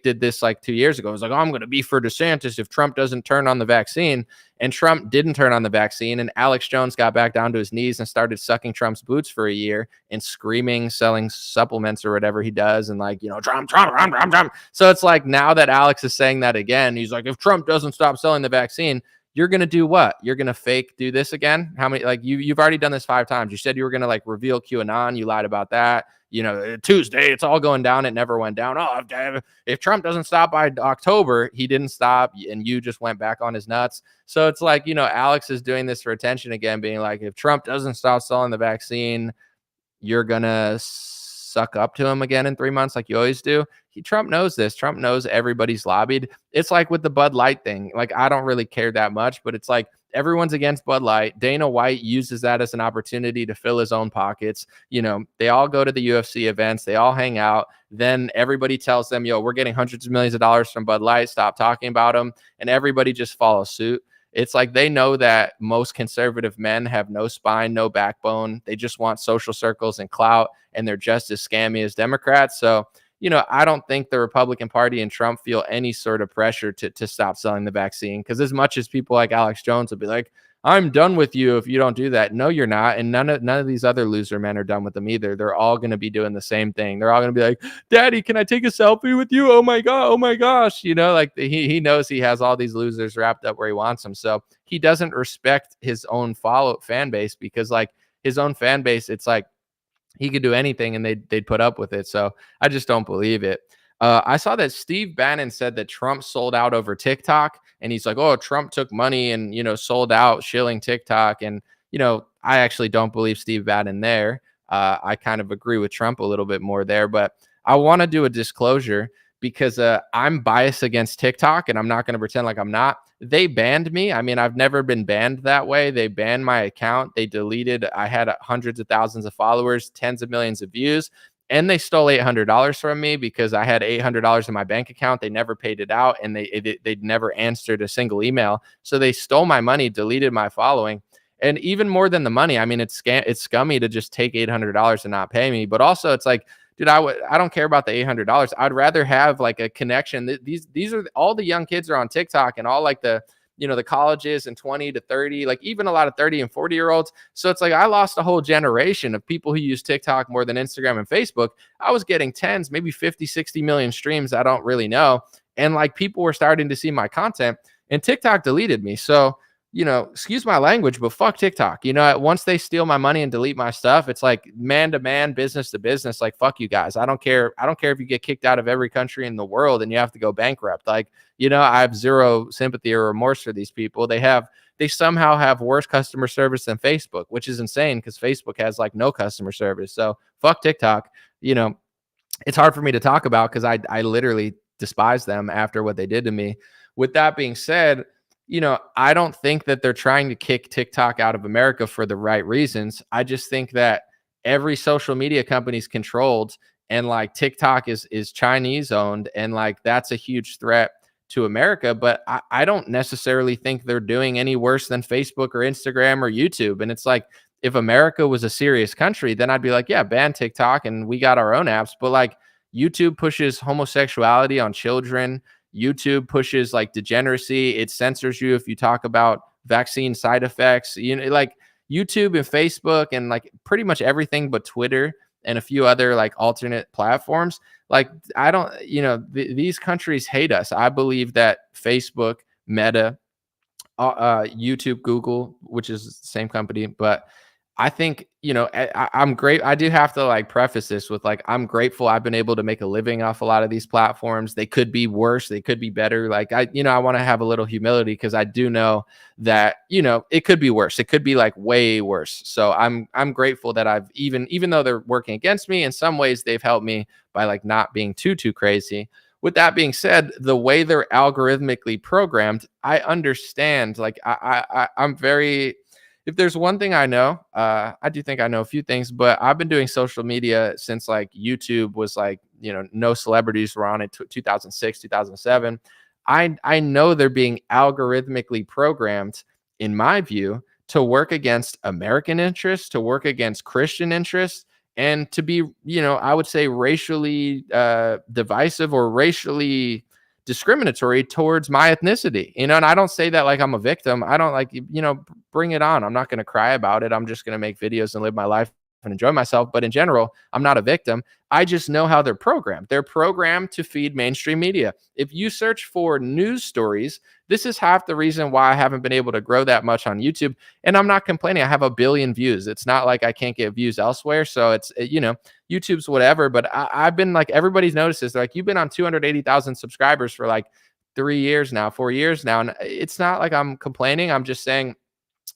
did this like 2 years ago. It was like, oh, I'm going to be for DeSantis if Trump doesn't turn on the vaccine. And Trump didn't turn on the vaccine. And Alex Jones got back down to his knees and started sucking Trump's boots for a year and screaming, selling supplements or whatever he does. And like, Trump. So it's like, now that Alex is saying that again, he's like, if Trump doesn't stop selling the vaccine, you're going to do what? You're going to fake do this again? How many, like you've already done this 5 times. You said you were going to like reveal QAnon. You lied about that. Tuesday, it's all going down. It never went down. Oh, if Trump doesn't stop by October, he didn't stop, and you just went back on his nuts. So it's like, Alex is doing this for attention again, being like, if Trump doesn't stop selling the vaccine, you're going to suck up to him again in 3 months like you always do. Trump knows this. Trump knows everybody's lobbied. It's like with the Bud Light thing. Like, I don't really care that much, but it's like, everyone's against Bud Light. Dana White uses that as an opportunity to fill his own pockets. They all go to the UFC events. They all hang out. Then everybody tells them, we're getting hundreds of millions of dollars from Bud Light. Stop talking about them. And everybody just follows suit. It's like they know that most conservative men have no spine, no backbone. They just want social circles and clout, and they're just as scammy as Democrats. So, I don't think the Republican Party and Trump feel any sort of pressure to stop selling the vaccine, because as much as people like Alex Jones will be like, I'm done with you if you don't do that. No, you're not. And none of these other loser men are done with them either. They're all going to be doing the same thing. They're all going to be like, Daddy, can I take a selfie with you? Oh my God. Oh my gosh. Like he knows he has all these losers wrapped up where he wants them. So he doesn't respect his own fan base, because like his own fan base, it's like, he could do anything and they'd put up with it. So I just don't believe it. I saw that Steve Bannon said that Trump sold out over TikTok, and he's like, oh, Trump took money and, sold out shilling TikTok. And, I actually don't believe Steve Bannon there. I kind of agree with Trump a little bit more there, but I want to do a disclosure, because I'm biased against TikTok, and I'm not going to pretend like I'm not. They banned me. I mean, I've never been banned that way. They banned my account. They deleted. I had hundreds of thousands of followers, tens of millions of views, and they stole $800 from me because I had $800 in my bank account. They never paid it out, and they'd never answered a single email. So they stole my money, deleted my following. And even more than the money, I mean, it's scummy to just take $800 and not pay me. But also, it's like, dude, I don't care about the $800. I'd rather have like a connection. These are all the young kids are on TikTok, and all like the colleges and 20 to 30, like even a lot of 30 and 40-year-olds. So it's like I lost a whole generation of people who use TikTok more than Instagram and Facebook. I was getting tens, maybe 50, 60 million streams. I don't really know. And like people were starting to see my content, and TikTok deleted me. So, excuse my language, but fuck TikTok. Once they steal my money and delete my stuff, it's like man to man, business to business. Like, fuck you guys. I don't care. I don't care if you get kicked out of every country in the world and you have to go bankrupt. Like, I have zero sympathy or remorse for these people. They somehow have worse customer service than Facebook, which is insane, because Facebook has like no customer service. So fuck TikTok. It's hard for me to talk about, because I literally despise them after what they did to me. With that being said, I don't think that they're trying to kick TikTok out of America for the right reasons. I just think that every social media company is controlled, and like TikTok is Chinese owned, and like that's a huge threat to America. But I don't necessarily think they're doing any worse than Facebook or Instagram or YouTube. And it's like, if America was a serious country, then I'd be like, yeah, ban TikTok and we got our own apps. But like YouTube pushes homosexuality on children. YouTube pushes like degeneracy. It censors you if you talk about vaccine side effects. You know, like YouTube and Facebook and like pretty much everything but Twitter and a few other like alternate platforms. Like, I don't, you know, these countries hate us. I believe that Facebook, Meta, YouTube, Google, which is the same company, but I think, you know, I'm great. I do have to like preface this with like, I'm grateful I've been able to make a living off a lot of these platforms. They could be worse. They could be better. Like I want to have a little humility because I do know that, you know, it could be worse. It could be like way worse. So I'm grateful that I've even though they're working against me, in some ways they've helped me by like not being too crazy. With that being said, the way they're algorithmically programmed, I understand. Like I'm very, if there's one thing I know, I do think I know a few things, but I've been doing social media since like YouTube was like, you know, no celebrities were on it, 2006, 2007. I know they're being algorithmically programmed, in my view, to work against American interests, to work against Christian interests, and to be, you know, I would say racially divisive or racially discriminatory towards my ethnicity, you know. And I don't say that like I'm a victim. I don't, like, you know, bring it on. I'm not going to cry about it. I'm just going to make videos and live my life and enjoy myself. But in general, I'm not a victim. I just know how they're programmed. They're programmed to feed mainstream media. If you search for news stories, this is half the reason why I haven't been able to grow that much on YouTube. And I'm not complaining. I have 1 billion views. It's not like I can't get views elsewhere. So it's, you know, YouTube's whatever. But I've been like, everybody's notices, like, you've been on 280,000 subscribers for like 3 years now, 4 years now. And it's not like I'm complaining. I'm just saying,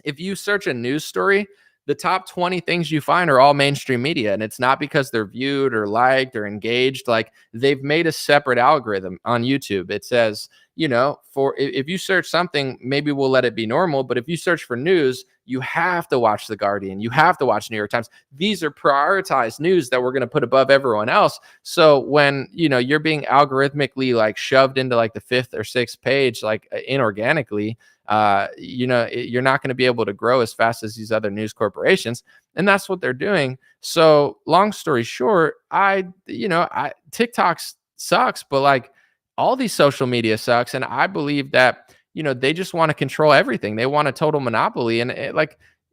if you search a news story, the top 20 things you find are all mainstream media. And it's not because they're viewed or liked or engaged. Like, they've made a separate algorithm on YouTube. It says, you know, for if you search something, maybe we'll let it be normal. But if you search for news, you have to watch The Guardian. You have to watch New York Times. These are prioritized news that we're going to put above everyone else. So when, you know, you're being algorithmically like shoved into like the 5th or 6th page, like inorganically, you know, you're not going to be able to grow as fast as these other news corporations. And that's what they're doing. So long story short, TikTok sucks, but like all these social media sucks. And I believe that, you know, they just want to control everything. They want a total monopoly. And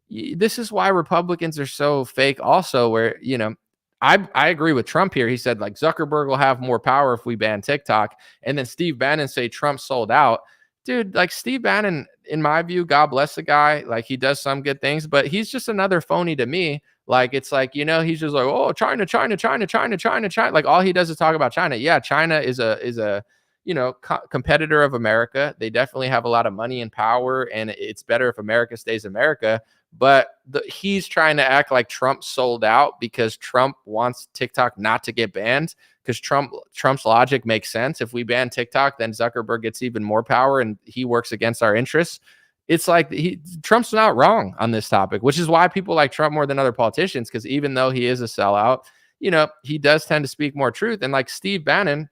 this is why Republicans are so fake also, where, you know, I agree with Trump here. He said like Zuckerberg will have more power if we ban TikTok. And then Steve Bannon say Trump sold out. Dude, like, Steve Bannon, in my view, God bless the guy. Like, he does some good things, but he's just another phony to me. Like, it's like, you know, he's just like, oh, China. Like, all he does is talk about China. Yeah, China is a you know, competitor of America. They definitely have a lot of money and power, and it's better if America stays America. But he's trying to act like Trump sold out because Trump wants TikTok not to get banned, because Trump's logic makes sense. If we ban TikTok, then Zuckerberg gets even more power and he works against our interests. It's like Trump's not wrong on this topic, which is why people like Trump more than other politicians, because even though he is a sellout, you know, he does tend to speak more truth. And like Steve Bannon,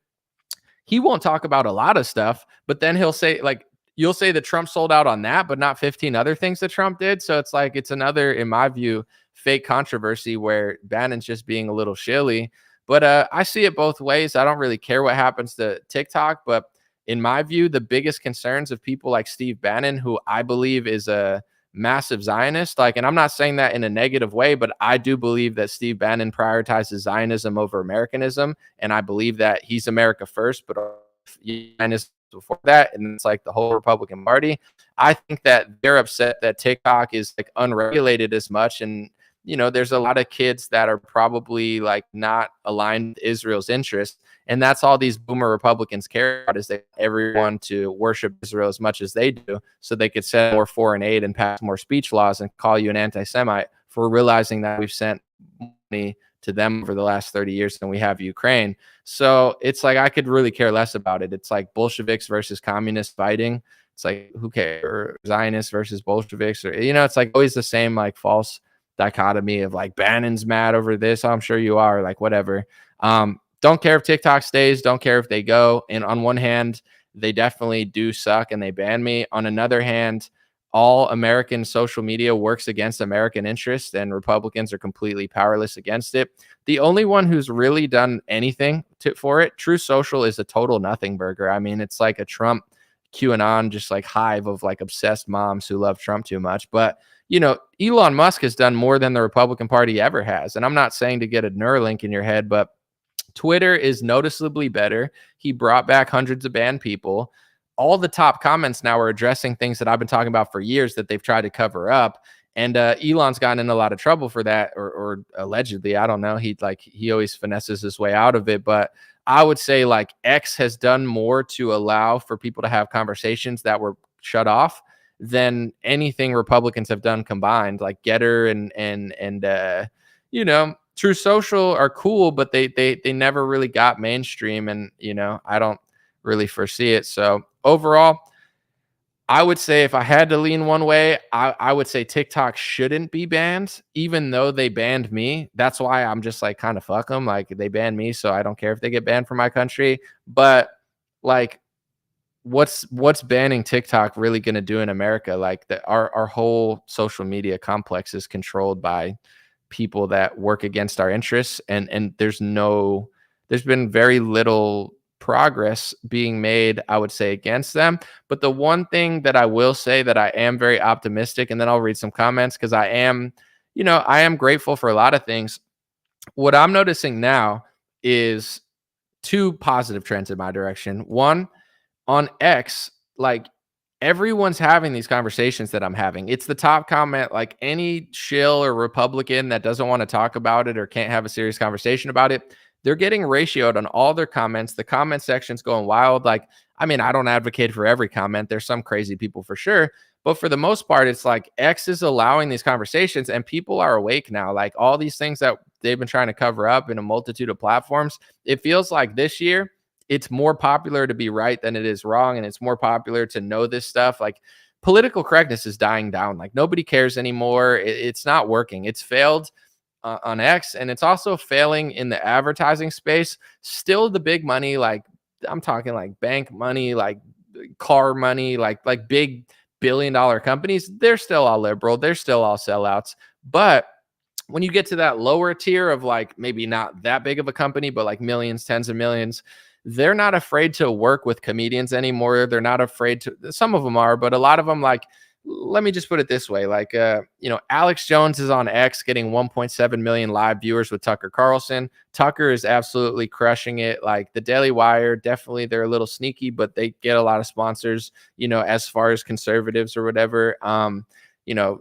he won't talk about a lot of stuff, but then he'll say, like, you'll say that Trump sold out on that, but not 15 other things that Trump did. So it's like, it's another, in my view, fake controversy where Bannon's just being a little shilly. But I see it both ways. I don't really care what happens to TikTok, but in my view, the biggest concerns of people like Steve Bannon, who I believe is a massive Zionist, like, and I'm not saying that in a negative way, but I do believe that Steve Bannon prioritizes Zionism over Americanism. And I believe that he's America first, but Zionism before that, and it's like the whole Republican Party. I think that they're upset that TikTok is like unregulated as much, and you know, there's a lot of kids that are probably like not aligned with Israel's interests, and that's all these boomer Republicans care about, is they want everyone to worship Israel as much as they do, so they could send more foreign aid and pass more speech laws and call you an anti-Semite for realizing that we've sent money to them for the last 30 years than we have Ukraine. So it's like, I could really care less about it. It's like Bolsheviks versus communists fighting. It's like, who cares? Or Zionists versus Bolsheviks, or, you know, it's like always the same like false dichotomy of like Bannon's mad over this. I'm sure you are, like, whatever. Don't care if TikTok stays, don't care if they go. And on one hand, they definitely do suck and they ban me. On another hand, all American social media works against American interests and Republicans are completely powerless against it. The only one who's really done anything for it, True Social, is a total nothing burger. I mean, it's like a Trump QAnon, just like hive of like obsessed moms who love Trump too much. But, Elon Musk has done more than the Republican Party ever has. And I'm not saying to get a Neuralink in your head, but Twitter is noticeably better. He brought back hundreds of banned people. All the top comments now are addressing things that I've been talking about for years that they've tried to cover up. And Elon's gotten in a lot of trouble for that, or allegedly, I don't know. He always finesses his way out of it. But I would say like X has done more to allow for people to have conversations that were shut off than anything Republicans have done combined. Like Getter and True Social are cool, but they never really got mainstream, and I don't really foresee it. So overall, I would say if I had to lean one way, I would say TikTok shouldn't be banned, even though they banned me. That's why I'm just like, kind of fuck them. Like, they banned me, so I don't care if they get banned from my country. But like, what's banning TikTok really going to do in America? Like, our whole social media complex is controlled by people that work against our interests, and there's been very little progress being made, I would say, against them. But the one thing that I will say that I am very optimistic, and then I'll read some comments, because I am grateful for a lot of things. What I'm noticing now is two positive trends in my direction. One, on X, like, everyone's having these conversations that I'm having. It's the top comment. Like, any shill or Republican that doesn't want to talk about it or can't have a serious conversation about it, they're getting ratioed on all their comments. The comment section's going wild. Like, I mean, I don't advocate for every comment. There's some crazy people for sure. But for the most part, it's like X is allowing these conversations, and people are awake now. Like, all these things that they've been trying to cover up in a multitude of platforms, it feels like this year it's more popular to be right than it is wrong. And it's more popular to know this stuff. Like, political correctness is dying down. Like, nobody cares anymore. It's not working. It's failed on X, and it's also failing in the advertising space. Still the big money, like, I'm talking like bank money, like car money, like big billion-dollar companies, they're still all liberal. They're still all sellouts. But when you get to that lower tier of, like, maybe not that big of a company, but like millions, tens of millions, they're not afraid to work with comedians anymore. They're not afraid to, some of them are, but a lot of them, like, let me just put it this way. Like, Alex Jones is on X getting 1.7 million live viewers with Tucker Carlson. Tucker is absolutely crushing it. Like, the Daily Wire, definitely, they're a little sneaky, but they get a lot of sponsors, as far as conservatives or whatever.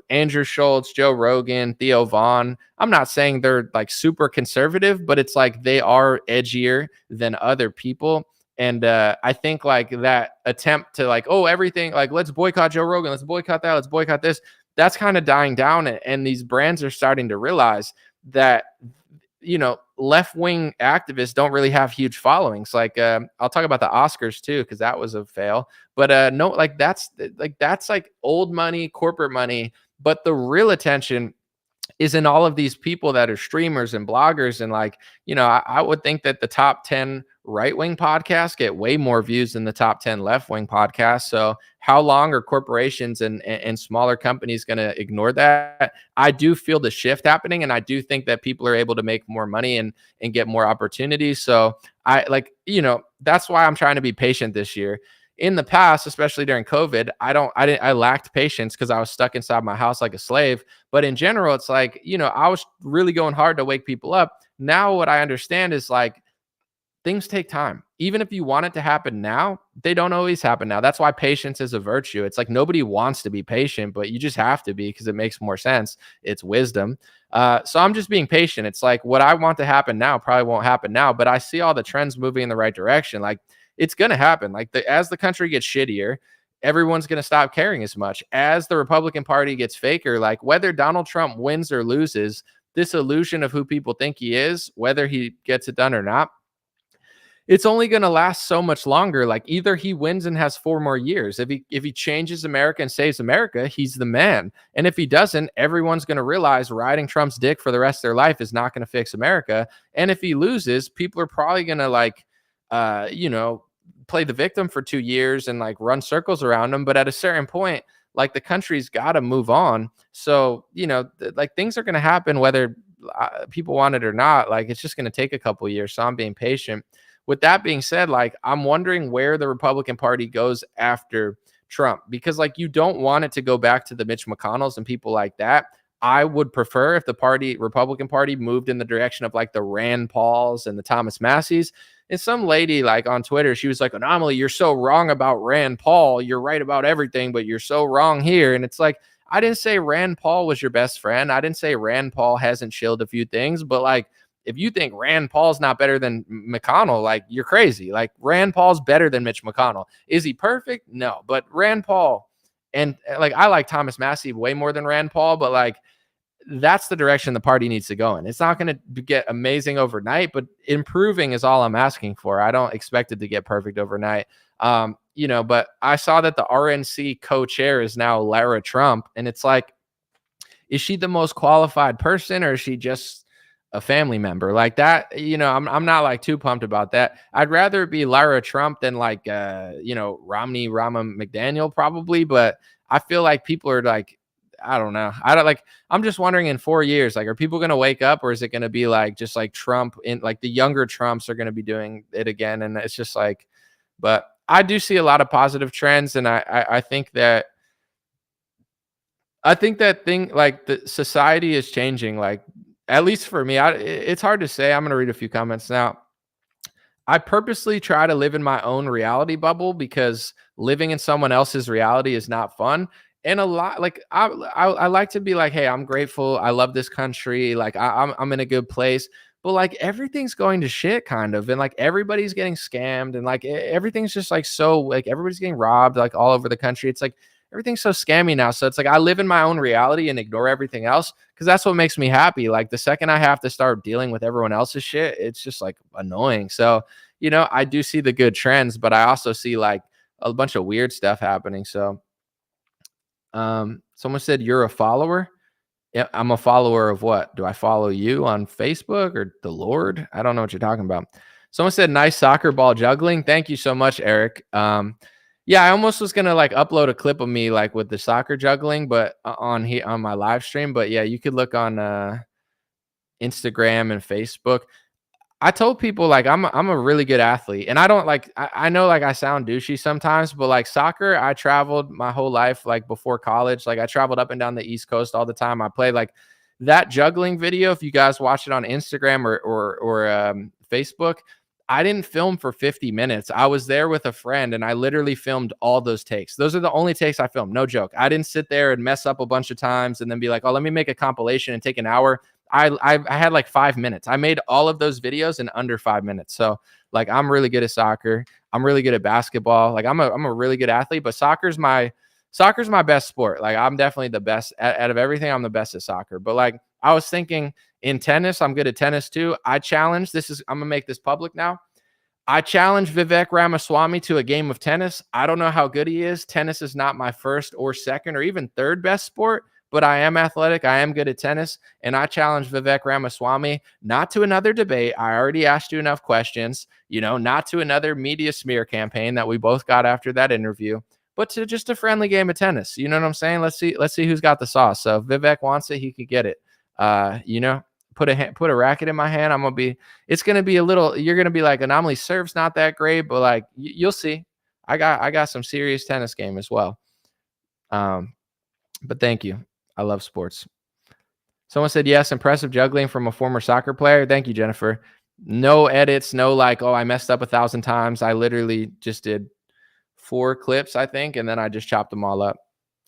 Andrew Schultz, Joe Rogan, Theo Vaughn. I'm not saying they're like super conservative, but it's like they are edgier than other people. And I think like that attempt to like, oh, everything, like, let's boycott Joe Rogan, let's boycott that, let's boycott this, that's kind of dying down. And these brands are starting to realize that, left-wing activists don't really have huge followings. Like, I'll talk about the Oscars too, because that was a fail. But no, like, that's like old money, corporate money. But the real attention is in all of these people that are streamers and bloggers. And like, I would think that the top 10 right-wing podcasts get way more views than the top 10 left-wing podcasts. So how long are corporations and smaller companies going to ignore that? I do feel the shift happening, and I do think that people are able to make more money and get more opportunities. So that's why I'm trying to be patient this year. In the past, especially during COVID, I lacked patience because I was stuck inside my house like a slave. But in general, it's like, I was really going hard to wake people up. Now what I understand is, like, things take time. Even if you want it to happen now, they don't always happen now. That's why patience is a virtue. It's like, nobody wants to be patient, but you just have to be because it makes more sense. It's wisdom. So I'm just being patient. It's like, what I want to happen now probably won't happen now, but I see all the trends moving in the right direction. Like, it's going to happen. Like, as the country gets shittier, everyone's going to stop caring as much. As the Republican Party gets faker, like, whether Donald Trump wins or loses, this illusion of who people think he is, whether he gets it done or not, it's only going to last so much longer. Like, either he wins and has 4 more years. If he changes America and saves America, he's the man. And if he doesn't, everyone's going to realize riding Trump's dick for the rest of their life is not going to fix America. And if he loses, people are probably going to, like, play the victim for 2 years and like run circles around him. But at a certain point, like the country's got to move on. So, you know, like things are going to happen whether people want it or not. Like it's just going to take a couple years. So I'm being patient. With that being said, like I'm wondering where the Republican Party goes after Trump, because like you don't want it to go back to the Mitch McConnells and people like that. I would prefer if the Republican Party moved in the direction of like the Rand Pauls and the Thomas Masseys. And some lady like on Twitter, she was like, Anomaly, you're so wrong about Rand Paul. You're right about everything, but you're so wrong here. And it's like, I didn't say Rand Paul was your best friend. I didn't say Rand Paul hasn't shilled a few things, but like, if you think Rand Paul's not better than McConnell, like you're crazy. Like Rand Paul's better than Mitch McConnell. Is he perfect? No, but Rand Paul, and like I like Thomas Massie way more than Rand Paul, but like that's the direction the party needs to go in. It's not going to get amazing overnight, but improving is all I'm asking for. I don't expect it to get perfect overnight. You know, but I saw that the RNC co-chair is now Lara Trump, and it's like, is she the most qualified person, or is she just a family member like that? You know, I'm not like too pumped about that. I'd rather it be Lara Trump than like you know, Romney Rama McDaniel probably, but I feel like people are like, I don't know. I'm just wondering in 4 years, like, are people going to wake up, or is it going to be like, just like Trump in like the younger Trumps are going to be doing it again? And it's just like, but I do see a lot of positive trends. And I think that thing, like the society is changing, like, at least for me, it's hard to say. I'm going to read a few comments now. I purposely try to live in my own reality bubble because living in someone else's reality is not fun. And a lot, like I like to be like, hey, I'm grateful. I love this country. Like I'm in a good place. But like everything's going to shit kind of, and like everybody's getting scammed, and like everything's just like so, like everybody's getting robbed like all over the country. It's like everything's so scammy now. So it's like I live in my own reality and ignore everything else because that's what makes me happy. Like the second I have to start dealing with everyone else's shit, it's just like annoying. So, you know, I do see the good trends, but I also see like a bunch of weird stuff happening. So someone said you're a follower. Yeah, I'm a follower of what? Do I follow you on Facebook or the Lord? I don't know what you're talking about. Someone said nice soccer ball juggling. Thank you so much, Eric. Yeah, I almost was gonna like upload a clip of me like with the soccer juggling, but on my live stream. But yeah, you could look on Instagram and Facebook. I told people like I'm a really good athlete, and I don't like I know like I sound douchey sometimes, but like soccer, I traveled my whole life. Like before college, like I traveled up and down the East Coast all the time. I played like that juggling video. If you guys watch it on Instagram or Facebook, I didn't film for 50 minutes. I was there with a friend, and I literally filmed all those takes. Those are the only takes I filmed. No joke. I didn't sit there and mess up a bunch of times and then be like, oh, let me make a compilation and take an hour. I had like 5 minutes. I made all of those videos in under 5 minutes. So like, I'm really good at soccer. I'm really good at basketball. Like I'm a really good athlete, but soccer's my best sport. Like I'm definitely the best out of everything. I'm the best at soccer. But like I was thinking in tennis, I'm good at tennis too. I'm gonna make this public now. I challenge Vivek Ramaswamy to a game of tennis. I don't know how good he is. Tennis is not my first or second or even third best sport, but I am athletic. I am good at tennis. And I challenge Vivek Ramaswamy not to another debate. I already asked you enough questions, you know, not to another media smear campaign that we both got after that interview, but to just a friendly game of tennis. You know what I'm saying? Let's see who's got the sauce. So if Vivek wants it, he could get it. You know, put a racket in my hand. It's going to be a little, you're going to be like, Anomaly serve's not that great, but like, you'll see. I got some serious tennis game as well. But thank you. I love sports. Someone said, yes, impressive juggling from a former soccer player. Thank you, Jennifer. No edits, no like, oh, I messed up 1,000 times. I literally just did 4 clips, I think, and then I just chopped them all up.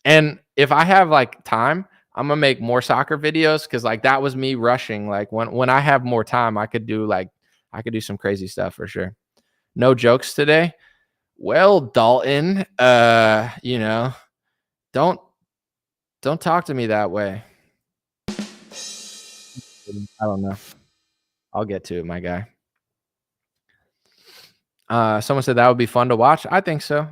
And if I have like time, I'm gonna make more soccer videos because like that was me rushing. Like when I have more time, I could do some crazy stuff for sure. No jokes today. Well, Dalton, you know, don't talk to me that way. I don't know. I'll get to it, my guy. Someone said that would be fun to watch. I think so.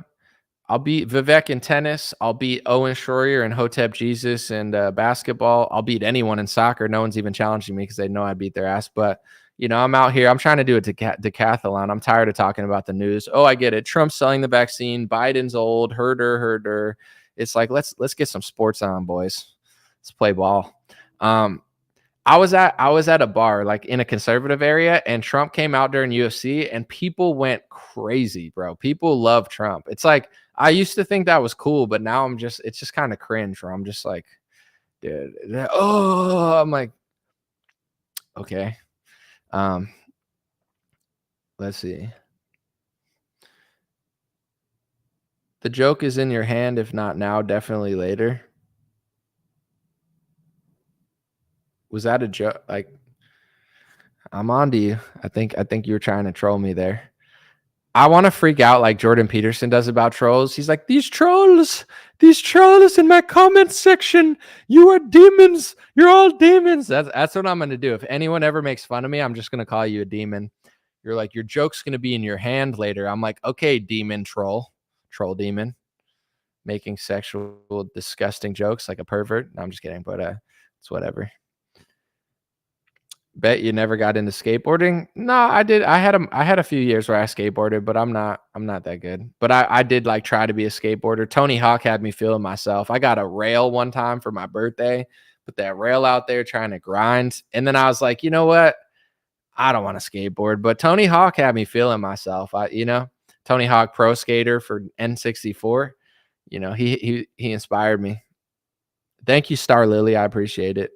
I'll beat Vivek in tennis. I'll beat Owen Schroyer and Hotep Jesus and basketball. I'll beat anyone in soccer. No one's even challenging me because they know I beat their ass. But, you know, I'm out here. I'm trying to do a decathlon. I'm tired of talking about the news. Oh, I get it. Trump's selling the vaccine. Biden's old. Herder. It's like, let's get some sports on, boys. Let's play ball. I was at a bar like in a conservative area, and Trump came out during UFC, and people went crazy, bro. People love Trump. It's like, I used to think that was cool, but now it's just kind of cringe, where I'm just like, dude, I'm like, okay. Let's see. The joke is in your hand. If not now, definitely later. Was that a joke? Like, I'm on to you. I think you were trying to troll me there. I want to freak out like Jordan Peterson does about trolls. He's like, these trolls in my comment section, you are demons. You're all demons. That's what I'm going to do. If anyone ever makes fun of me, I'm just going to call you a demon. You're like, your joke's going to be in your hand later. I'm like, okay, demon troll demon, making sexual disgusting jokes like a pervert. No, I'm just kidding, but it's whatever. Bet you never got into skateboarding? No, I did. I had a few years where I skateboarded, but I'm not that good. But I did like try to be a skateboarder. Tony Hawk had me feeling myself. I got a rail one time for my birthday, put that rail out there trying to grind. And then I was like, you know what? I don't want to skateboard, but Tony Hawk had me feeling myself. Tony Hawk Pro Skater for N64. He inspired me. Thank you, Star Lily. I appreciate it.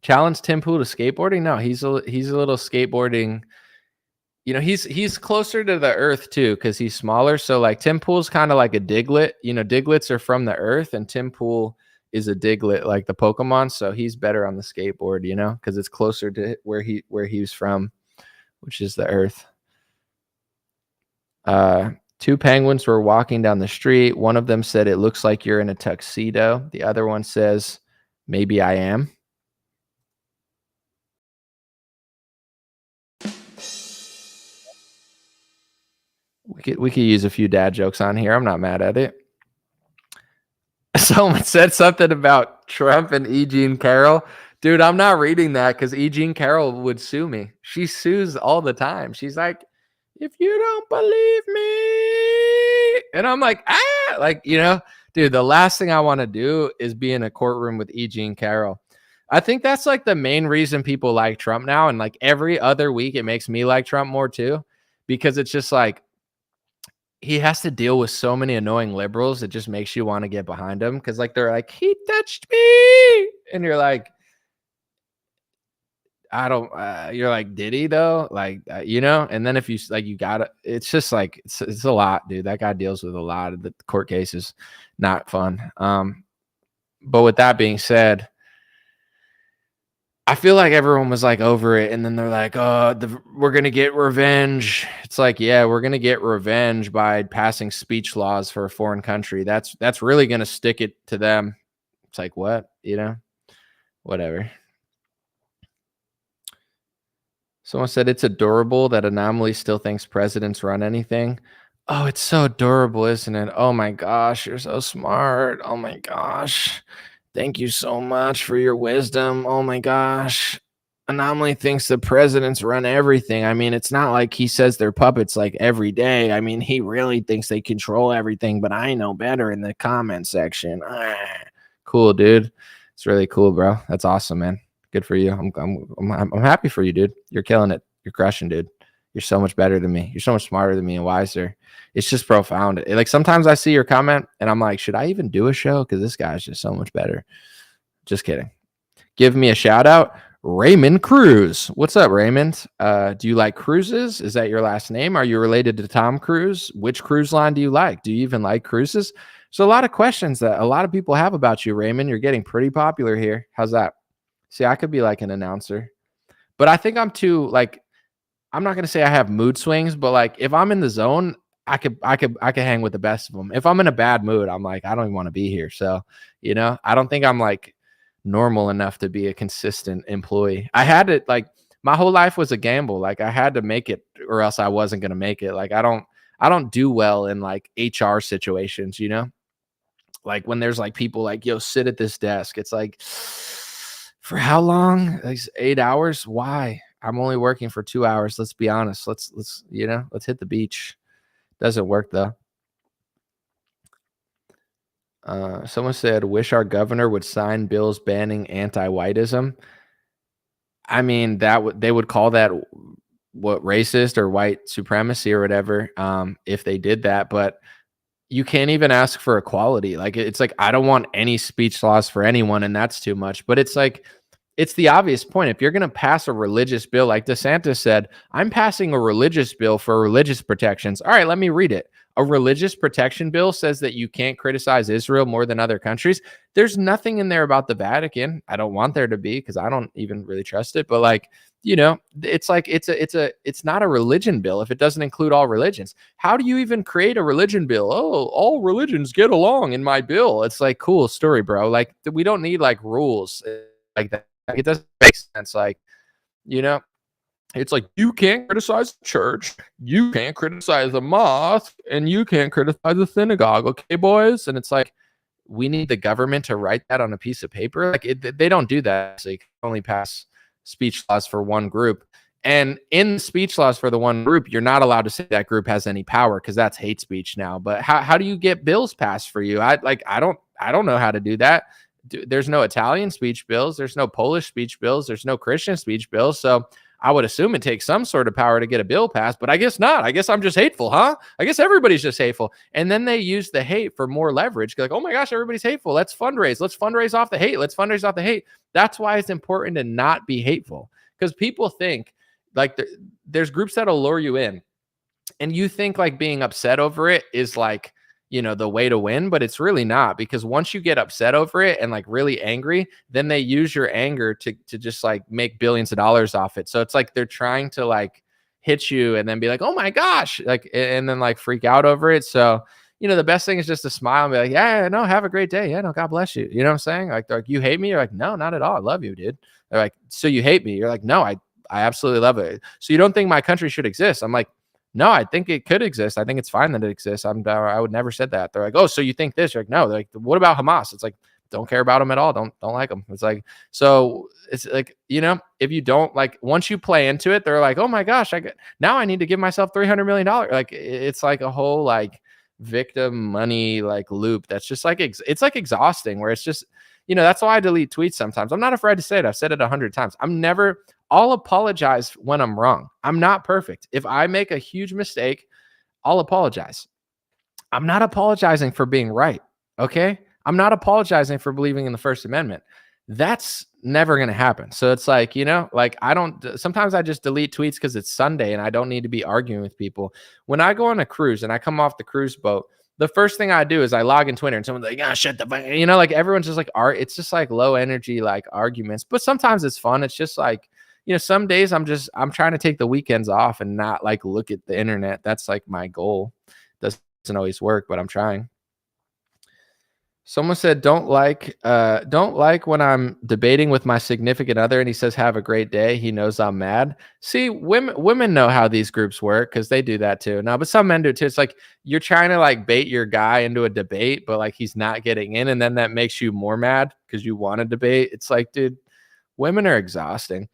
Challenge Tim Pool to skateboarding? No, he's a little skateboarding. He's closer to the earth too, because he's smaller. So like Tim Pool's kind of like a Diglett. Diglets are from the earth, and Tim Pool is a Diglett, like the Pokemon. So he's better on the skateboard, because it's closer to where he was from, which is the earth. Two penguins were walking down the street. One of them said, "It looks like you're in a tuxedo." The other one says, "Maybe I am." We could use a few dad jokes on here. I'm not mad at it. Someone said something about Trump and E. Jean Carroll. Dude, I'm not reading that because E. Jean Carroll would sue me. She sues all the time. She's like, if you don't believe me. And I'm like, dude, the last thing I want to do is be in a courtroom with E. Jean Carroll. I think that's like the main reason people like Trump now. And like every other week, it makes me like Trump more too, because it's just like, he has to deal with so many annoying liberals. It just makes you want to get behind him. Cause like, they're like, he touched me. And you're like, you're like, did he though? Like, and then if you like, you got it. It's just like, it's a lot, dude. That guy deals with a lot of the court cases. Not fun. But with that being said, I feel like everyone was like over it, and then they're like, "Oh, we're gonna get revenge." It's like, yeah, we're gonna get revenge by passing speech laws for a foreign country. That's really gonna stick it to them. It's like, what, whatever. Someone said it's adorable that Anomaly still thinks presidents run anything. Oh, it's so adorable, isn't it? Oh my gosh, you're so smart. Oh my gosh. Thank you so much for your wisdom. Oh my gosh. Anomaly thinks the presidents run everything. I mean, it's not like he says they're puppets like every day. I mean, he really thinks they control everything, but I know better in the comment section. Cool, dude. It's really cool, bro. That's awesome, man. Good for you. I'm happy for you, dude. You're killing it. You're crushing, dude. You're so much better than me. You're so much smarter than me and wiser. It's just profound. Like sometimes I see your comment and I'm like, should I even do a show? Because this guy's just so much better. Just kidding. Give me a shout out. Raymond Cruz. What's up, Raymond? Do you like cruises? Is that your last name? Are you related to Tom Cruise? Which cruise line do you like? Do you even like cruises? So a lot of questions that a lot of people have about you, Raymond. You're getting pretty popular here. How's that? See, I could be like an announcer, but I think I'm too like, I'm not going to say I have mood swings, but like if I'm in the zone, I could hang with the best of them. If I'm in a bad mood, I'm like, I don't even want to be here. So, I don't think I'm like normal enough to be a consistent employee. I had it like my whole life was a gamble. Like I had to make it or else I wasn't going to make it. Like I don't do well in like HR situations, like when there's like people like, yo, sit at this desk. It's like, for how long? Like 8 hours? Why? I'm only working for 2 hours. Let's be honest. Let's hit the beach. Doesn't work though. Someone said, wish our governor would sign bills banning anti-whiteism. I mean, they would call that what, racist or white supremacy or whatever, if they did that. But you can't even ask for equality. Like, it's like, I don't want any speech laws for anyone, and that's too much. But it's like, it's the obvious point. If you're going to pass a religious bill, like DeSantis said, I'm passing a religious bill for religious protections. All right, let me read it. A religious protection bill says that you can't criticize Israel more than other countries. There's nothing in there about the Vatican. I don't want there to be, because I don't even really trust it. But like, it's like it's not a religion bill if it doesn't include all religions. How do you even create a religion bill? Oh, all religions get along in my bill. It's like, cool story, bro. Like, we don't need like rules like that. It doesn't make sense. Like, it's like, you can't criticize the church, you can't criticize the mosque, and you can't criticize the synagogue. Okay, boys? And it's like, we need the government to write that on a piece of paper. Like, they don't do that. So you can only pass speech laws for one group. And in the speech laws for the one group, you're not allowed to say that group has any power, because that's hate speech now. But how do you get bills passed for you? I don't know how to do that. There's no Italian speech bills. There's no Polish speech bills. There's no Christian speech bills. So I would assume it takes some sort of power to get a bill passed, but I guess not. I guess I'm just hateful, huh? I guess everybody's just hateful. And then they use the hate for more leverage. Like, oh my gosh, everybody's hateful. Let's fundraise. Let's fundraise off the hate. Let's fundraise off the hate. That's why it's important to not be hateful, because people think like there's groups that'll lure you in, and you think like being upset over it is like, the way to win, but it's really not, because once you get upset over it and like really angry, then they use your anger to just like make billions of dollars off it. So it's like they're trying to like hit you and then be like, oh my gosh, like, and then like freak out over it. So, the best thing is just to smile and be like, yeah, no, have a great day. Yeah, no, God bless you. You know what I'm saying? Like, they're like, you hate me? You're like, no, not at all. I love you, dude. They're like, so you hate me? You're like, no, I absolutely love it. So you don't think my country should exist? I'm like, no, I think it could exist. I think it's fine that it exists. I would never said that. They're like, oh, so you think this? You're like, no. They're like, what about Hamas? It's like, don't care about them at all. Don't like them. It's like, so it's like, if you don't like, once you play into it, they're like, oh my gosh, now I need to give myself $300 million. Like, it's like a whole like victim money like loop. That's just like, it's like exhausting, where it's just, that's why I delete tweets sometimes. I'm not afraid to say it. I've said it 100 times. I'll apologize when I'm wrong. I'm not perfect. If I make a huge mistake, I'll apologize. I'm not apologizing for being right. Okay. I'm not apologizing for believing in the First Amendment. That's never going to happen. So it's like, sometimes I just delete tweets because it's Sunday and I don't need to be arguing with people. When I go on a cruise and I come off the cruise boat, the first thing I do is I log in Twitter and someone's like, shut the fuck. Like everyone's just like, it's just like low energy, like arguments, but sometimes it's fun. It's just like, some days I'm trying to take the weekends off and not like look at the internet. That's like my goal. Doesn't always work, but I'm trying. Someone said, don't like when I'm debating with my significant other and he says, have a great day. He knows I'm mad. See, women know how these groups work, because they do that too. No, but some men do too. It's like you're trying to like bait your guy into a debate, but like he's not getting in. And then that makes you more mad because you want to debate. It's like, dude, women are exhausting.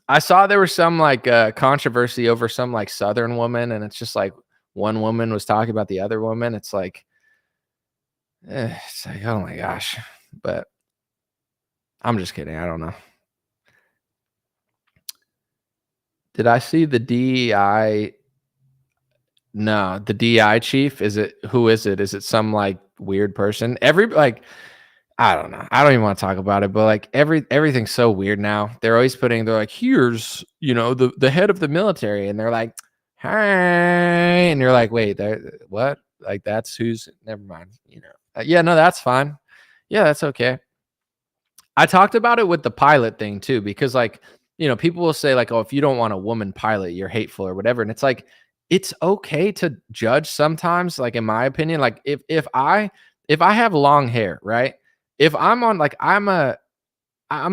I saw there was some like controversy over some like Southern woman, and it's just like one woman was talking about the other woman. It's like, oh my gosh. But I'm just kidding. I don't know. Did I see the DEI? No, the DEI chief. Who is it? Is it some like weird person? I don't know. I don't even want to talk about it, but like everything's so weird now. They're like, here's, the head of the military. And they're like, hi. And you're like, wait, what? Like, that's who's, never mind. Yeah, no, that's fine. Yeah, that's okay. I talked about it with the pilot thing too, because like, people will say like, oh, if you don't want a woman pilot, you're hateful or whatever. And it's like, it's okay to judge sometimes. Like, in my opinion, like if I have long hair, right? If I'm on, like, I'm a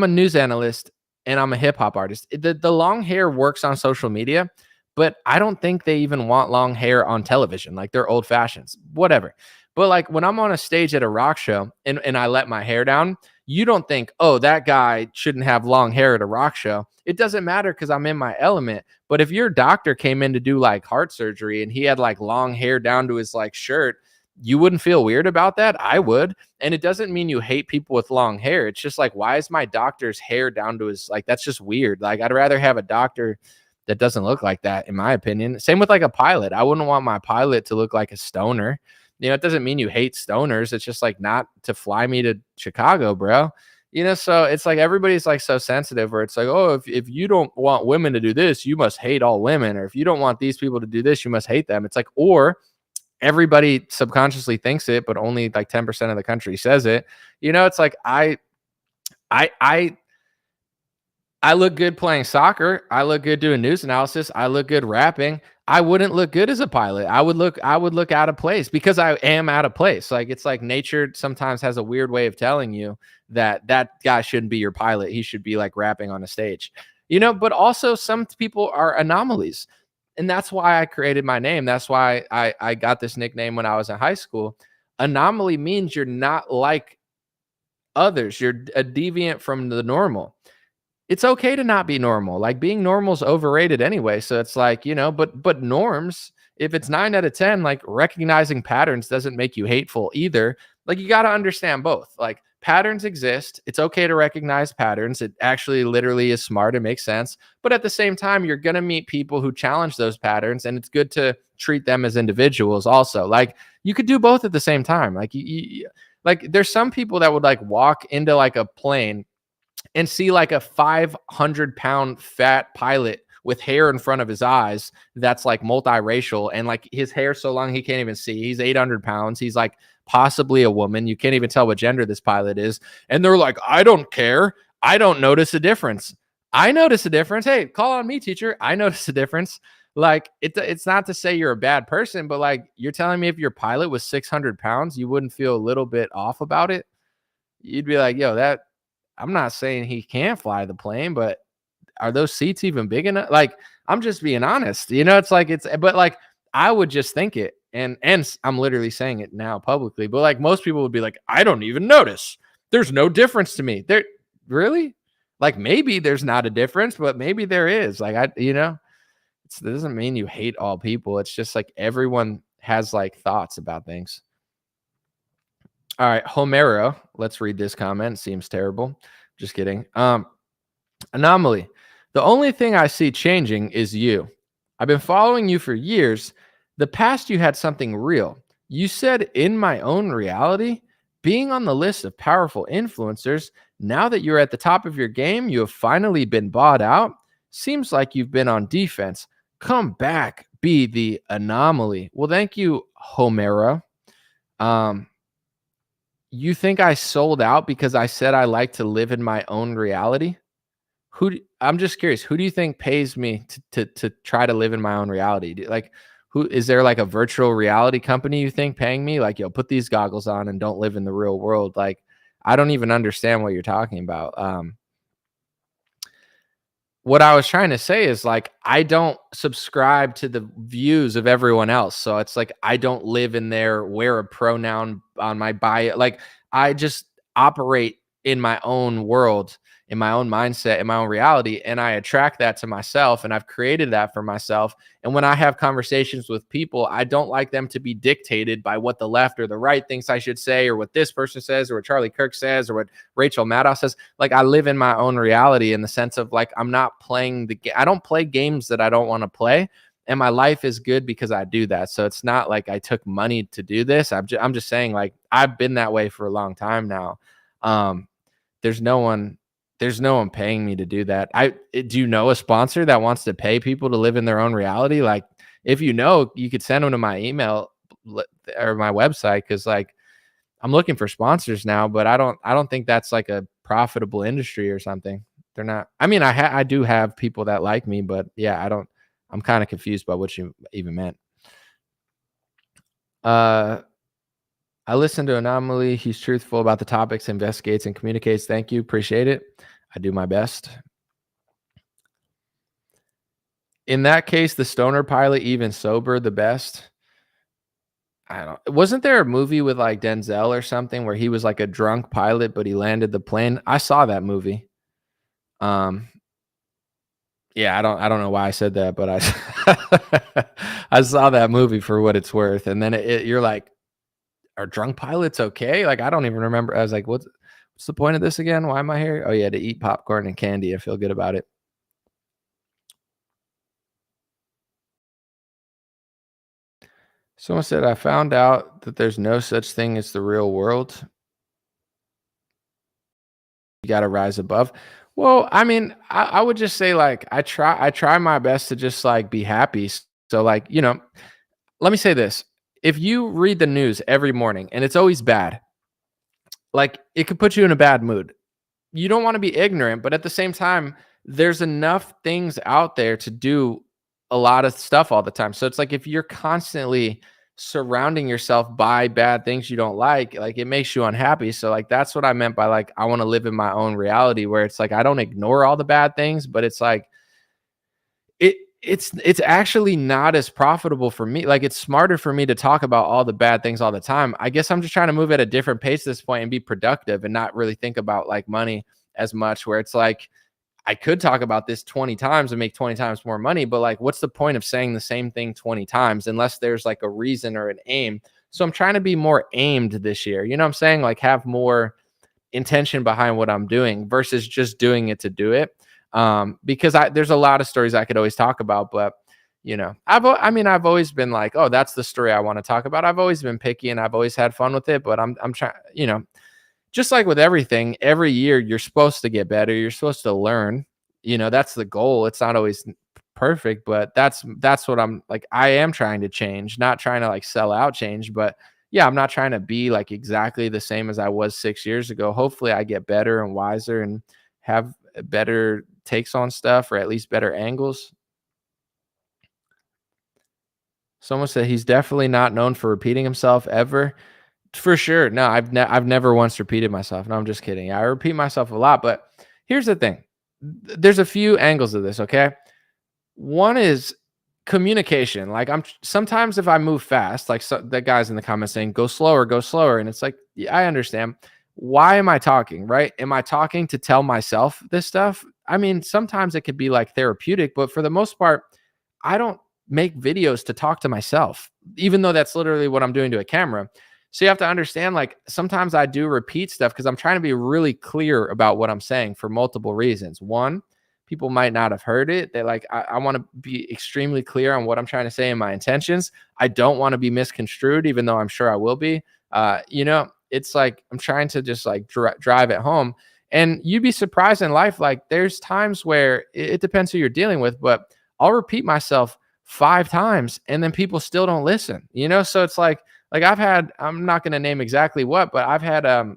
news analyst and I'm a hip hop artist, the long hair works on social media, but I don't think they even want long hair on television. Like, they're old fashions, whatever. But like when I'm on a stage at a rock show and I let my hair down, you don't think, oh, that guy shouldn't have long hair at a rock show. It doesn't matter because I'm in my element. But if your doctor came in to do like heart surgery and he had like long hair down to his like shirt, you wouldn't feel weird about that? I would. And it doesn't mean you hate people with long hair. It's just like, why is my doctor's hair down to his, like, that's just weird. Like, I'd rather have a doctor that doesn't look like that, in my opinion. Same with like a pilot. I wouldn't want my pilot to look like a stoner. You know, it doesn't mean you hate stoners. It's just like not to fly me to Chicago, bro. You know, so it's like everybody's like so sensitive where it's like, oh, if you don't want women to do this, you must hate all women. Or if you don't want these people to do this, you must hate them. It's like, or everybody subconsciously thinks it, but only like 10% of the country says it. You know, it's like I look good playing soccer. I look good doing news analysis. I look good rapping. I wouldn't look good as a pilot. I would look out of place because I am out of place. Like, it's like nature sometimes has a weird way of telling you that guy shouldn't be your pilot. He should be like rapping on a stage, you know, but also some people are anomalies. And that's why I created my name. That's why I got this nickname when I was in high school. Anomaly means you're not like others. You're a deviant from the normal. It's okay to not be normal. Like, being normal is overrated anyway. So it's like, you know, but norms, if it's 9 out of 10, like, recognizing patterns doesn't make you hateful either. Like, you got to understand both. Like, patterns exist. It's okay to recognize patterns. It actually literally is smart. It makes sense. But at the same time, you're going to meet people who challenge those patterns, and it's good to treat them as individuals also. Like, you could do both at the same time. Like, like, there's some people that would like walk into like a plane and see like a 500-pound fat pilot with hair in front of his eyes that's like multiracial, and like his hair so long he can't even see. He's 800 pounds. He's like possibly a woman. You can't even tell what gender this pilot is. And they're like, I don't care. I don't notice a difference. I notice a difference. Hey, call on me, teacher. I notice a difference. Like, it's not to say you're a bad person, but like, you're telling me if your pilot was 600 pounds, you wouldn't feel a little bit off about it? You'd be like, yo, I'm not saying he can't fly the plane, but are those seats even big enough? Like, I'm just being honest. You know, it's like, but like, I would just think it. And I'm literally saying it now publicly, but like, most people would be like, I don't even notice. There's no difference to me. There, really? Like, maybe there's not a difference, but maybe there is. Like, you know, it doesn't mean you hate all people. It's just like everyone has like thoughts about things. All right, Homero, let's read this comment. Seems terrible. Just kidding. Anomaly. The only thing I see changing is you. I've been following you for years. The past you had something real. You said, in my own reality, being on the list of powerful influencers, now that you're at the top of your game, you have finally been bought out. Seems like you've been on defense. Come back, be the anomaly. Well, thank you, Homero. You think I sold out because I said I like to live in my own reality? I'm just curious. Who do you think pays me to try to live in my own reality? Like, who is there like a virtual reality company you think paying me? Like, yo, put these goggles on and don't live in the real world. Like, I don't even understand what you're talking about. What I was trying to say is like, I don't subscribe to the views of everyone else. So it's like, I don't live in there, wear a pronoun on my bio. Like, I just operate in my own world, in my own mindset, in my own reality. And I attract that to myself, and I've created that for myself. And when I have conversations with people, I don't like them to be dictated by what the left or the right thinks I should say, or what this person says, or what Charlie Kirk says, or what Rachel Maddow says. Like, I live in my own reality in the sense of like, I'm not playing I don't play games that I don't want to play. And my life is good because I do that. So it's not like I took money to do this. I'm just saying, like, I've been that way for a long time now. There's no one paying me to do that. Do you know a sponsor that wants to pay people to live in their own reality? Like, if you know, you could send them to my email or my website. Cause like, I'm looking for sponsors now, but I don't think that's like a profitable industry or something. They're not. I mean, I do have people that like me, but yeah, I'm kind of confused by what you even meant. I listened to Anomaly. He's truthful about the topics, investigates, and communicates. Thank you. Appreciate it. I do my best. In that case, the stoner pilot, even sober, the best. Wasn't there a movie with like Denzel or something where he was like a drunk pilot, but he landed the plane? I saw that movie. Yeah, I don't know why I said that, but I saw that movie for what it's worth. And then you're like, are drunk pilots okay? Like, I don't even remember. I was like, what's the point of this again? Why am I here? Oh yeah, to eat popcorn and candy and feel good about it. Someone said, I found out that there's no such thing as the real world. You got to rise above. Well, I mean, I would just say, like, I try my best to just like be happy. So like, let me say this. If you read the news every morning and it's always bad, like it could put you in a bad mood. You don't want to be ignorant, but at the same time, there's enough things out there to do a lot of stuff all the time. So it's like if you're constantly surrounding yourself by bad things you don't like it makes you unhappy. So like that's what I meant by like I want to live in my own reality where it's like I don't ignore all the bad things, but it's like it's actually not as profitable for me. Like it's smarter for me to talk about all the bad things all the time. I guess I'm just trying to move at a different pace at this point and be productive and not really think about like money as much, where it's like I could talk about this 20 times and make 20 times more money, but like what's the point of saying the same thing 20 times unless there's like a reason or an aim. So I'm trying to be more aimed this year. You know what I'm saying? Like have more intention behind what I'm doing versus just doing it to do it. Because there's a lot of stories I could always talk about, but I've always been like, oh, that's the story I want to talk about. I've always been picky and I've always had fun with it, but I'm trying, just like with everything, every year you're supposed to get better. You're supposed to learn, that's the goal. It's not always perfect, but that's what I'm like. I am trying to change, not trying to like sell out change, but yeah, I'm not trying to be like exactly the same as I was 6 years ago. Hopefully I get better and wiser and have better takes on stuff, or at least better angles. Someone said he's definitely not known for repeating himself ever. For sure. No, I've never once repeated myself. No, I'm just kidding. I repeat myself a lot, but here's the thing. There's a few angles of this, okay? One is communication. Like sometimes if I move fast, like that guy's in the comments saying go slower, and it's like, yeah, I understand. Why am I talking, right? Am I talking to tell myself this stuff? I mean, sometimes it could be like therapeutic, but for the most part, I don't make videos to talk to myself, even though that's literally what I'm doing to a camera. So you have to understand, like, sometimes I do repeat stuff because I'm trying to be really clear about what I'm saying for multiple reasons. One, people might not have heard it. They like, I want to be extremely clear on what I'm trying to say and my intentions. I don't want to be misconstrued, even though I'm sure I will be. It's like I'm trying to just like drive it home. And you'd be surprised in life. Like there's times where it depends who you're dealing with, but I'll repeat myself 5 times and then people still don't listen, So it's like I'm not going to name exactly what, but I've had,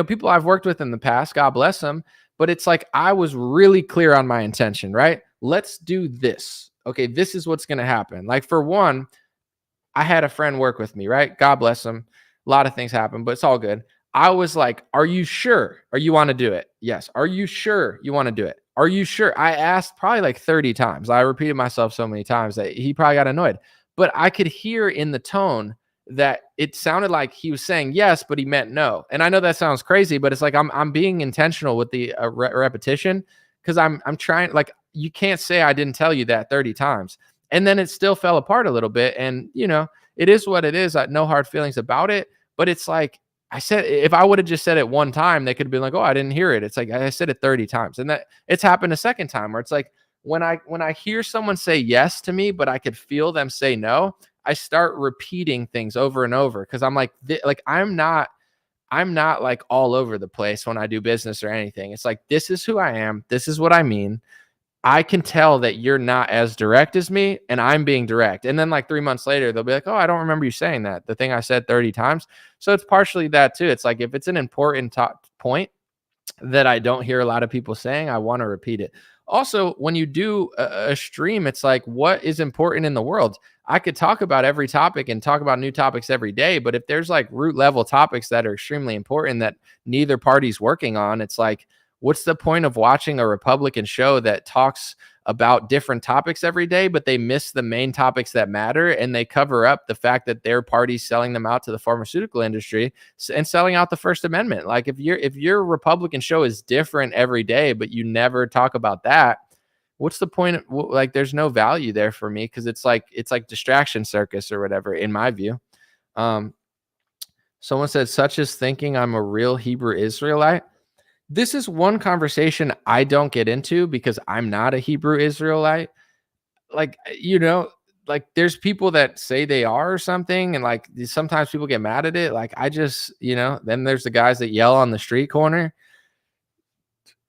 people I've worked with in the past, God bless them. But it's like, I was really clear on my intention, right? Let's do this. Okay. This is what's going to happen. Like for one, I had a friend work with me, right? God bless him. A lot of things happen, but it's all good. I was like, are you sure? Or you want to do it? Yes. Are you sure you want to do it? Are you sure? I asked probably like 30 times. I repeated myself so many times that he probably got annoyed. But I could hear in the tone that it sounded like he was saying yes, but he meant no. And I know that sounds crazy, but it's like I'm being intentional with the repetition because I'm trying. Like you can't say I didn't tell you that 30 times, and then it still fell apart a little bit. And it is what it is. No hard feelings about it. But it's like I said, if I would have just said it one time, they could have been like, "Oh, I didn't hear it." It's like I said it 30 times, and that it's happened a second time where it's like when I hear someone say yes to me, but I could feel them say no, I start repeating things over and over because I'm like, I'm not like all over the place when I do business or anything. It's like, this is who I am. This is what I mean. I can tell that you're not as direct as me and I'm being direct. And then like 3 months later, they'll be like, oh, I don't remember you saying that. The thing I said 30 times. So it's partially that too. It's like, if it's an important point that I don't hear a lot of people saying, I want to repeat it. Also, when you do a stream, it's like, what is important in the world? I could talk about every topic and talk about new topics every day. But if there's like root level topics that are extremely important that neither party's working on, it's like, what's the point of watching a Republican show that talks about different topics every day, but they miss the main topics that matter and they cover up the fact that their party's selling them out to the pharmaceutical industry and selling out the First Amendment? Like if your Republican show is different every day, but you never talk about that, what's the point? Like there's no value there for me because it's like distraction circus or whatever, in my view. Someone said, such as thinking I'm a real Hebrew Israelite. This is one conversation I don't get into because I'm not a Hebrew Israelite. Like, like there's people that say they are or something. And like sometimes people get mad at it. Like I just, then there's the guys that yell on the street corner.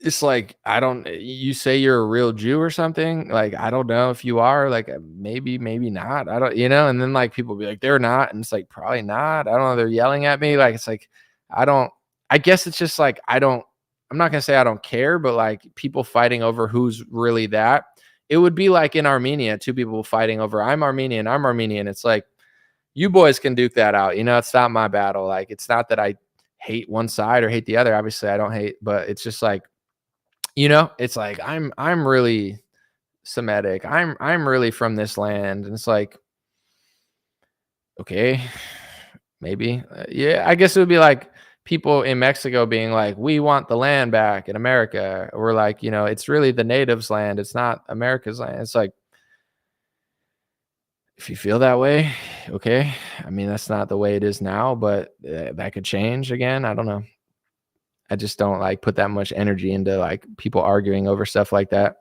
It's like, you say you're a real Jew or something. Like, I don't know if you are, like, maybe not. I don't, and then like people be like, they're not. And it's like, probably not. I don't know. They're yelling at me. Like, it's like, I guess it's just like, I'm not going to say I don't care, but like people fighting over who's really that. It would be like in Armenia, two people fighting over, I'm Armenian. It's like, you boys can duke that out. It's not my battle. Like, it's not that I hate one side or hate the other. Obviously I don't hate, but it's just like, it's like I'm really Semitic. I'm really from this land, and it's like, okay, maybe, yeah. I guess it would be like people in Mexico being like, we want the land back in America. We're like, it's really the natives' land. It's not America's land. It's like, if you feel that way, okay. I mean, that's not the way it is now, but that could change again. I don't know. I just don't like put that much energy into like people arguing over stuff like that.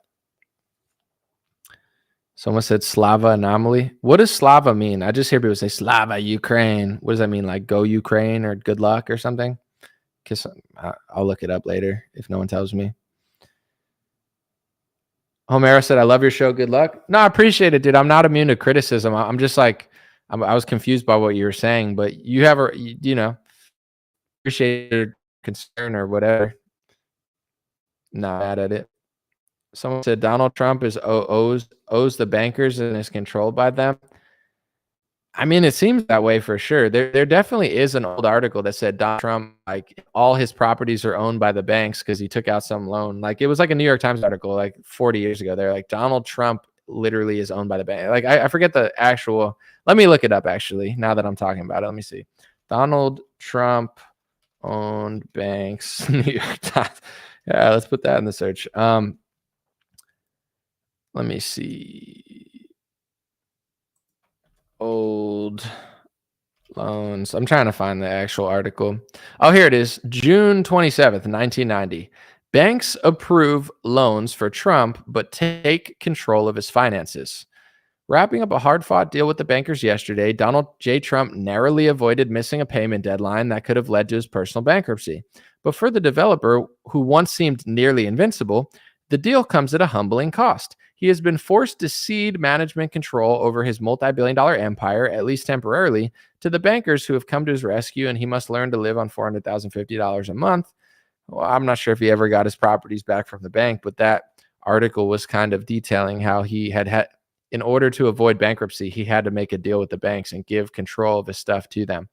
Someone said Slava anomaly. What does Slava mean? I just hear people say Slava Ukraine. What does that mean? Like go Ukraine or good luck or something? Because I'll look it up later if no one tells me. Homero said, I love your show. Good luck. No, I appreciate it, dude. I'm not immune to criticism. I'm just like, I was confused by what you were saying, but you have appreciate your concern or whatever. Not mad at it. Someone said Donald Trump owes the bankers and is controlled by them. I mean, it seems that way for sure. There definitely is an old article that said Donald Trump, like all his properties are owned by the banks because he took out some loan. Like it was like a New York Times article like 40 years ago. They're like, Donald Trump literally is owned by the bank. Like I forget the actual. Let me look it up actually. Now that I'm talking about it, let me see. Donald Trump owned banks. New York Times. Yeah, let's put that in the search. Let me see. Old loans. I'm trying to find the actual article. Oh, here it is. June 27th, 1990. Banks approve loans for Trump, but take control of his finances. Wrapping up a hard-fought deal with the bankers yesterday, Donald J. Trump narrowly avoided missing a payment deadline that could have led to his personal bankruptcy. But for the developer, who once seemed nearly invincible, the deal comes at a humbling cost. He has been forced to cede management control over his multi-billion-dollar empire, at least temporarily, to the bankers who have come to his rescue, and he must learn to live on $400,050 a month. Well, I'm not sure if he ever got his properties back from the bank, but that article was kind of detailing how he had, in order to avoid bankruptcy, he had to make a deal with the banks and give control of his stuff to them.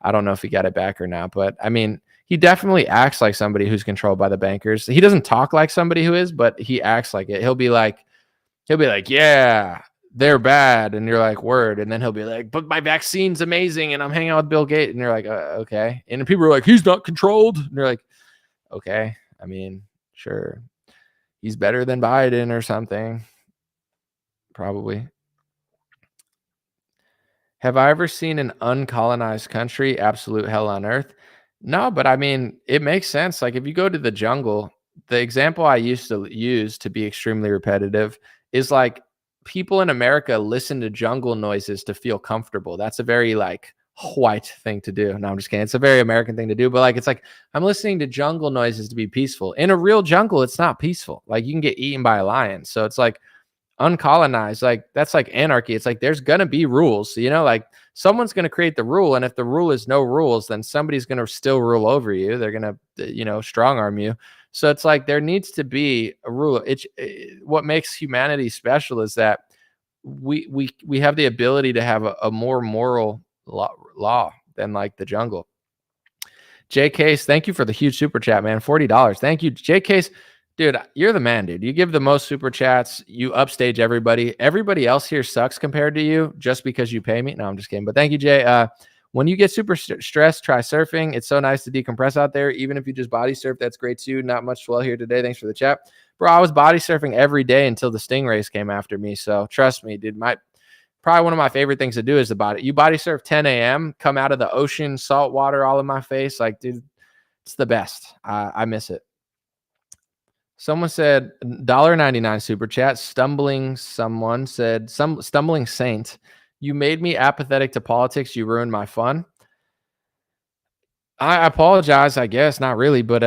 I don't know if he got it back or not, but I mean, he definitely acts like somebody who's controlled by the bankers. He doesn't talk like somebody who is, but he acts like it. He'll be like, yeah, they're bad. And you're like, word. And then he'll be like, but my vaccine's amazing. And I'm hanging out with Bill Gates. And you're like, okay. And people are like, he's not controlled. And you're like, okay. I mean, sure. He's better than Biden or something. Probably. Have I ever seen an uncolonized country? Absolute hell on earth. No, but I mean, it makes sense. Like if you go to the jungle, the example I used to use, to be extremely repetitive, is like people in America listen to jungle noises to feel comfortable. That's a very like white thing to do. No, I'm just kidding. It's a very American thing to do, but like, it's like, I'm listening to jungle noises to be peaceful. In a real jungle, it's not peaceful. Like you can get eaten by a lion. So it's like uncolonized, like that's like anarchy. It's like, there's going to be rules, like someone's going to create the rule. And if the rule is no rules, then somebody's going to still rule over you. They're going to, strong arm you. So it's like, there needs to be a rule. What makes humanity special is that we have the ability to have a more moral law than like the jungle. J Case, thank you for the huge super chat, man. $40. Thank you, J Case. Dude, you're the man, dude. You give the most super chats. You upstage everybody. Everybody else here sucks compared to you just because you pay me. No, I'm just kidding. But thank you, Jay. When you get super stressed, try surfing. It's so nice to decompress out there. Even if you just body surf, that's great too. Not much well here today. Thanks for the chat. Bro, I was body surfing every day until the stingrays came after me. So trust me, dude, probably one of my favorite things to do is you body surf 10 a.m., come out of the ocean, salt water all in my face. Like, dude, it's the best. I miss it. Someone said $1.99 super chat. Someone said, stumbling saint. You made me apathetic to politics. You ruined my fun. I apologize, I guess. Not really, but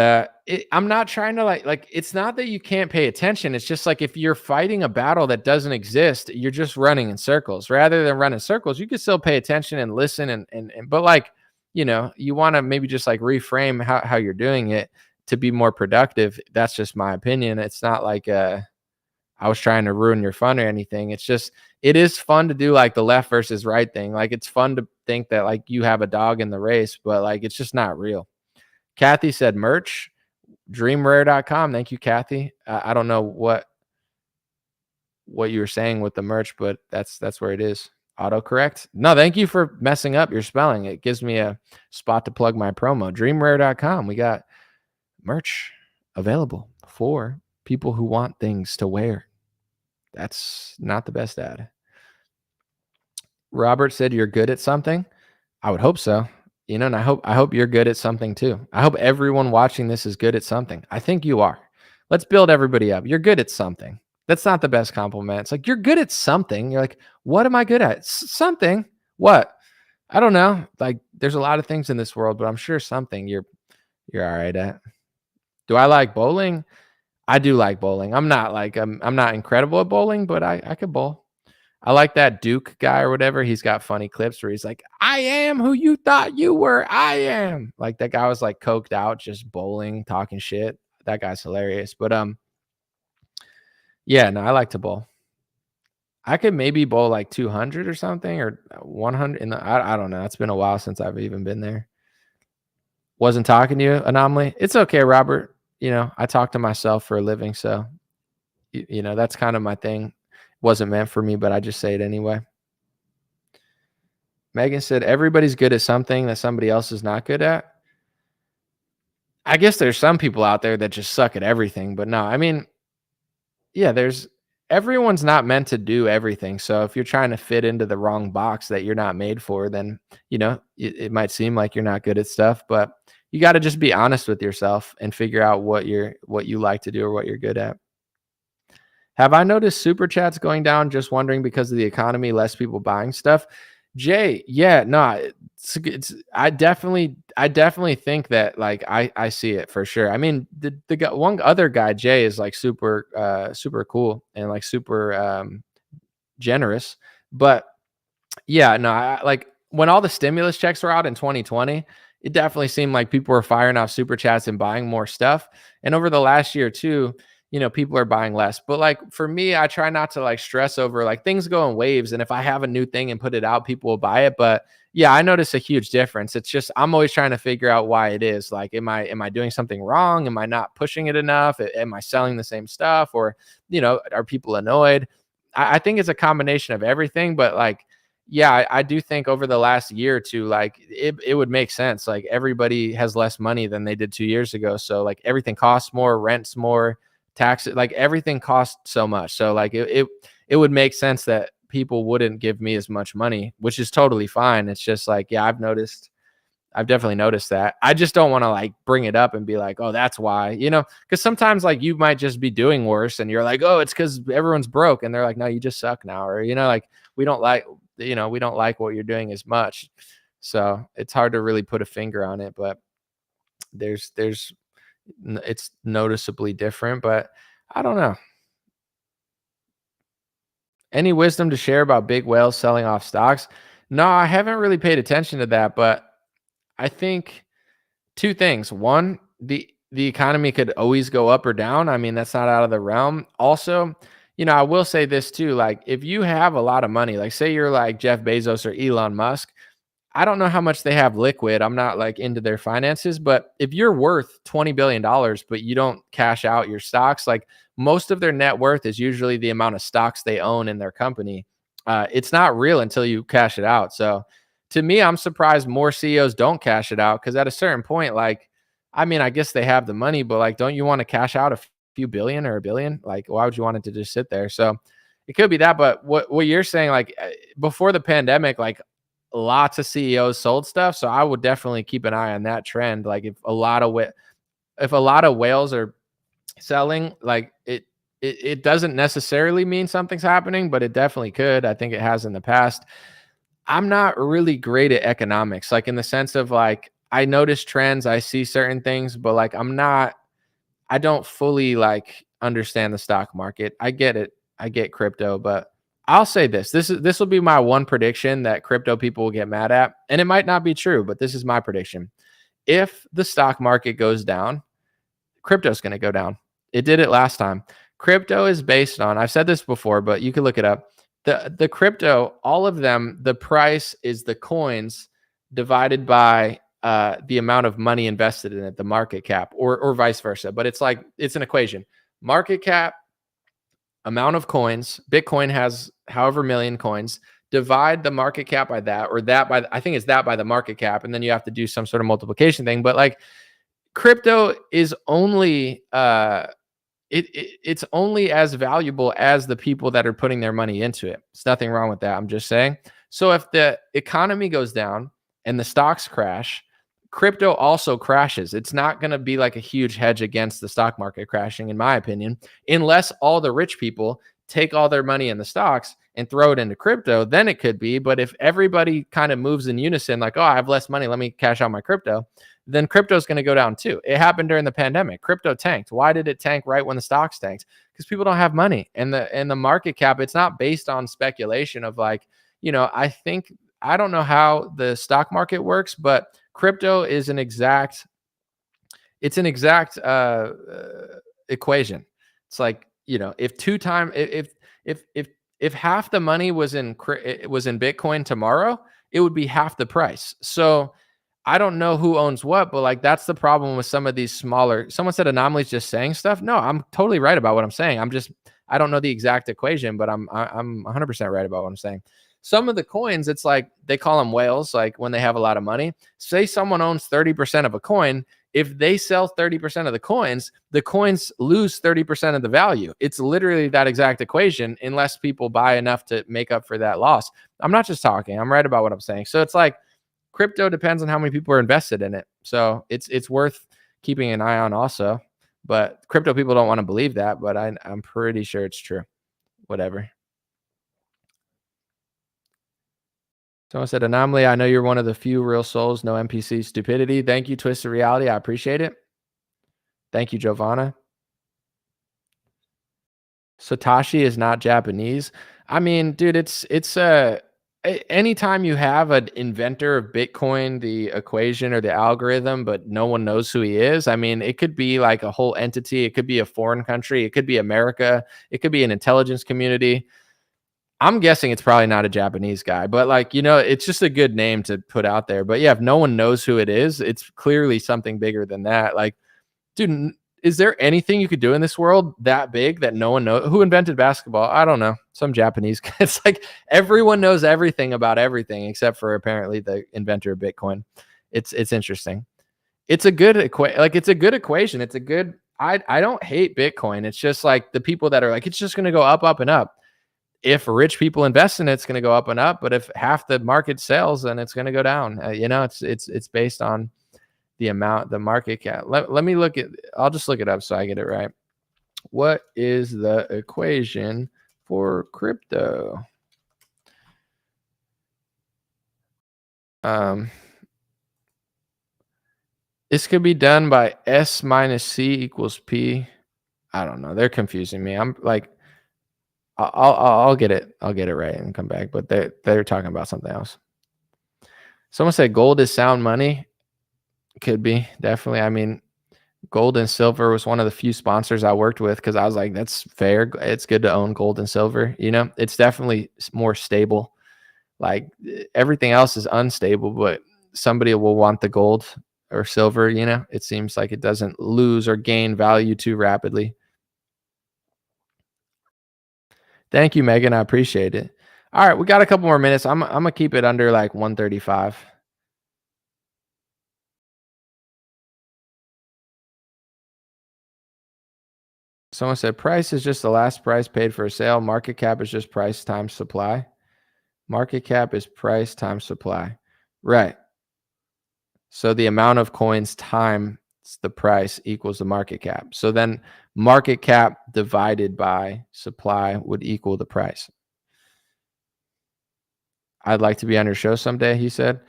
I'm not trying to like it's not that you can't pay attention. It's just like if you're fighting a battle that doesn't exist, you're just running in circles. Rather than running circles, you can still pay attention and listen and but like, you know, you want to maybe just like reframe how you're doing it to be more productive. That's just my opinion. It's not like I was trying to ruin your fun or anything. It's just, it is fun to do like the left versus right thing. Like it's fun to think that like you have a dog in the race, but like it's just not real. Kathy said merch, dreamrare.com. Thank you, Kathy. I don't know what you were saying with the merch, but that's where it is. Autocorrect. No, thank you for messing up your spelling. It gives me a spot to plug my promo. Dreamrare.com. We got merch available for people who want things to wear. That's not the best ad. Robert said you're good at something. I would hope so. You know, and I hope you're good at something too. I hope everyone watching this is good at something. I think you are. Let's build everybody up. You're good at something. That's not the best compliment. It's like, you're good at something. You're like, what am I good at? Something. What? I don't know. Like, there's a lot of things in this world, but I'm sure something you're all right at. Do I like bowling? I do like bowling. I'm not incredible at bowling, but I could bowl. I like that Duke guy or whatever. He's got funny clips where he's like, I am who you thought you were. I am. Like that guy was like coked out, just bowling, talking shit. That guy's hilarious. But yeah, no, I like to bowl. I could maybe bowl like 200 or something or 100. I don't know. It's been a while since I've even been there. Wasn't talking to you, Anomaly. It's okay, Robert. You know, I talk to myself for a living, so you know, that's kind of my thing. Wasn't meant for me, but I just say it anyway. Megan said everybody's good at something that somebody else is not good at. I guess there's some people out there that just suck at everything, but no, I mean, yeah, everyone's not meant to do everything. So if you're trying to fit into the wrong box that you're not made for, then, you know, it might seem like you're not good at stuff, but you got to just be honest with yourself and figure out what you like to do or what you're good at. Have I noticed super chats going down? Just wondering because of the economy, less people buying stuff. Jay, yeah, no, I definitely think that like I see it for sure. I mean, the guy, one other guy, Jay, is like super cool and like super generous. But yeah, no, I like when all the stimulus checks were out in 2020, it definitely seemed like people were firing off super chats and buying more stuff. And over the last year too, you know, people are buying less. But like for me, I try not to like stress over like things go in waves. And if I have a new thing and put it out, people will buy it. But yeah, I notice a huge difference. It's just I'm always trying to figure out why it is. Like, am I doing something wrong? Am I not pushing it enough? Am I selling the same stuff? Or, you know, are people annoyed? I think it's a combination of everything. But like, yeah, I do think over the last year or two, like it would make sense. Like everybody has less money than they did 2 years ago. So like everything costs more, rents more, taxes, like everything costs so much. So like it would make sense that people wouldn't give me as much money, which is totally fine. It's just like, yeah, I've definitely noticed that. I just don't want to like bring it up and be like, oh, that's why, you know, because sometimes like you might just be doing worse and you're like, oh, it's because everyone's broke. And they're like, no, you just suck now. Or, you know, like we don't like what you're doing as much. So it's hard to really put a finger on it, but it's noticeably different, but I don't know. Any wisdom to share about big whales selling off stocks? No, I haven't really paid attention to that, but I think two things. One, the economy could always go up or down. I mean, that's not out of the realm. Also, you know, I will say this too, like if you have a lot of money, like say you're like Jeff Bezos or Elon Musk, I don't know how much they have liquid. I'm not like into their finances, but if you're worth $20 billion, but you don't cash out your stocks, like most of their net worth is usually the amount of stocks they own in their company. It's not real until you cash it out. So to me, I'm surprised more CEOs don't cash it out because at a certain point, like, I mean, I guess they have the money, but like, don't you want to cash out a few billion or $1 billion? Like, why would you want it to just sit there? So it could be that. But what you're saying, like before the pandemic, like lots of CEOs sold stuff. So I would definitely keep an eye on that trend. Like if a lot of whales are selling, like it doesn't necessarily mean something's happening, but it definitely could. I think it has in the past. I'm not really great at economics, like in the sense of like I notice trends, I see certain things, but like I don't fully like understand the stock market. I get it. I get crypto, but I'll say this will be my one prediction that crypto people will get mad at, and it might not be true, but this is my prediction. If the stock market goes down, crypto's going to go down. It did it last time. Crypto is based on, I've said this before, but you can look it up. The crypto, all of them, the price is the coins divided by the amount of money invested in it, the market cap, or vice versa. But it's like, it's an equation. Market cap, amount of coins, Bitcoin has however million coins, divide the market cap by that, or that by, I think it's that by the market cap. And then you have to do some sort of multiplication thing. But like crypto is only, it's only as valuable as the people that are putting their money into it. There's nothing wrong with that. I'm just saying. So if the economy goes down and the stocks crash, crypto also crashes. It's not going to be like a huge hedge against the stock market crashing, in my opinion, unless all the rich people take all their money in the stocks and throw it into crypto, then it could be. But if everybody kind of moves in unison, like, oh, I have less money, let me cash out my crypto, then crypto is going to go down too. It happened during the pandemic. Crypto tanked. Why did it tank right when the stocks tanked? Because people don't have money. And the market cap, it's not based on speculation of like, I don't know how the stock market works, but crypto is an exact equation. It's like, if half the money was in Bitcoin tomorrow, it would be half the price. So I don't know who owns what, but like that's the problem with some of these smaller. Someone said Anomaly's just saying stuff. No, I'm totally right about what I'm saying. I don't know the exact equation, but I'm 100% right about what I'm saying. Some of the coins, it's like they call them whales, like when they have a lot of money. Say someone owns 30% of a coin. If they sell 30% of the coins lose 30% of the value. It's literally that exact equation unless people buy enough to make up for that loss. I'm not just talking. I'm right about what I'm saying. So it's like crypto depends on how many people are invested in it. So it's worth keeping an eye on also. But crypto people don't want to believe that, but I'm pretty sure it's true. Whatever. Someone said, Anomaly, I know you're one of the few real souls, no NPC stupidity. Thank you, Twisted Reality. I appreciate it. Thank you, Giovanna. Satoshi is not Japanese. I mean, dude, it's anytime you have an inventor of Bitcoin, the equation or the algorithm, but no one knows who he is. I mean, it could be like a whole entity. It could be a foreign country. It could be America. It could be an intelligence community. I'm guessing it's probably not a Japanese guy, but like, it's just a good name to put out there. But yeah, if no one knows who it is, it's clearly something bigger than that. Like, dude, is there anything you could do in this world that big that no one knows? Who invented basketball? I don't know. Some Japanese guy. It's like everyone knows everything about everything except for apparently the inventor of Bitcoin. It's interesting. It's a good it's a good equation. It's a good, I don't hate Bitcoin. It's just like the people that are like, it's just going to go up, up and up. If rich people invest in it, it's going to go up and up. But if half the market sells, then it's going to go down. It's based on the amount, the market cap. Let me look at, I'll just look it up so I get it right. What is the equation for crypto? This could be done by S minus C equals P. I don't know. They're confusing me. I'm like, I'll get it. I'll get it right and come back. But they're talking about something else. Someone said gold is sound money. Could be, definitely. I mean, gold and silver was one of the few sponsors I worked with because I was like, that's fair. It's good to own gold and silver. It's definitely more stable. Like everything else is unstable, but somebody will want the gold or silver. It seems like it doesn't lose or gain value too rapidly. Thank you, Megan. I appreciate it. All right, we got a couple more minutes. I'm gonna keep it under like 135. Someone said price is just the last price paid for a sale. Market cap is just price times supply. Market cap is price times supply. Right. So the amount of coins times the price equals the market cap. So then market cap divided by supply would equal the price. I'd like to be on your show someday, he said.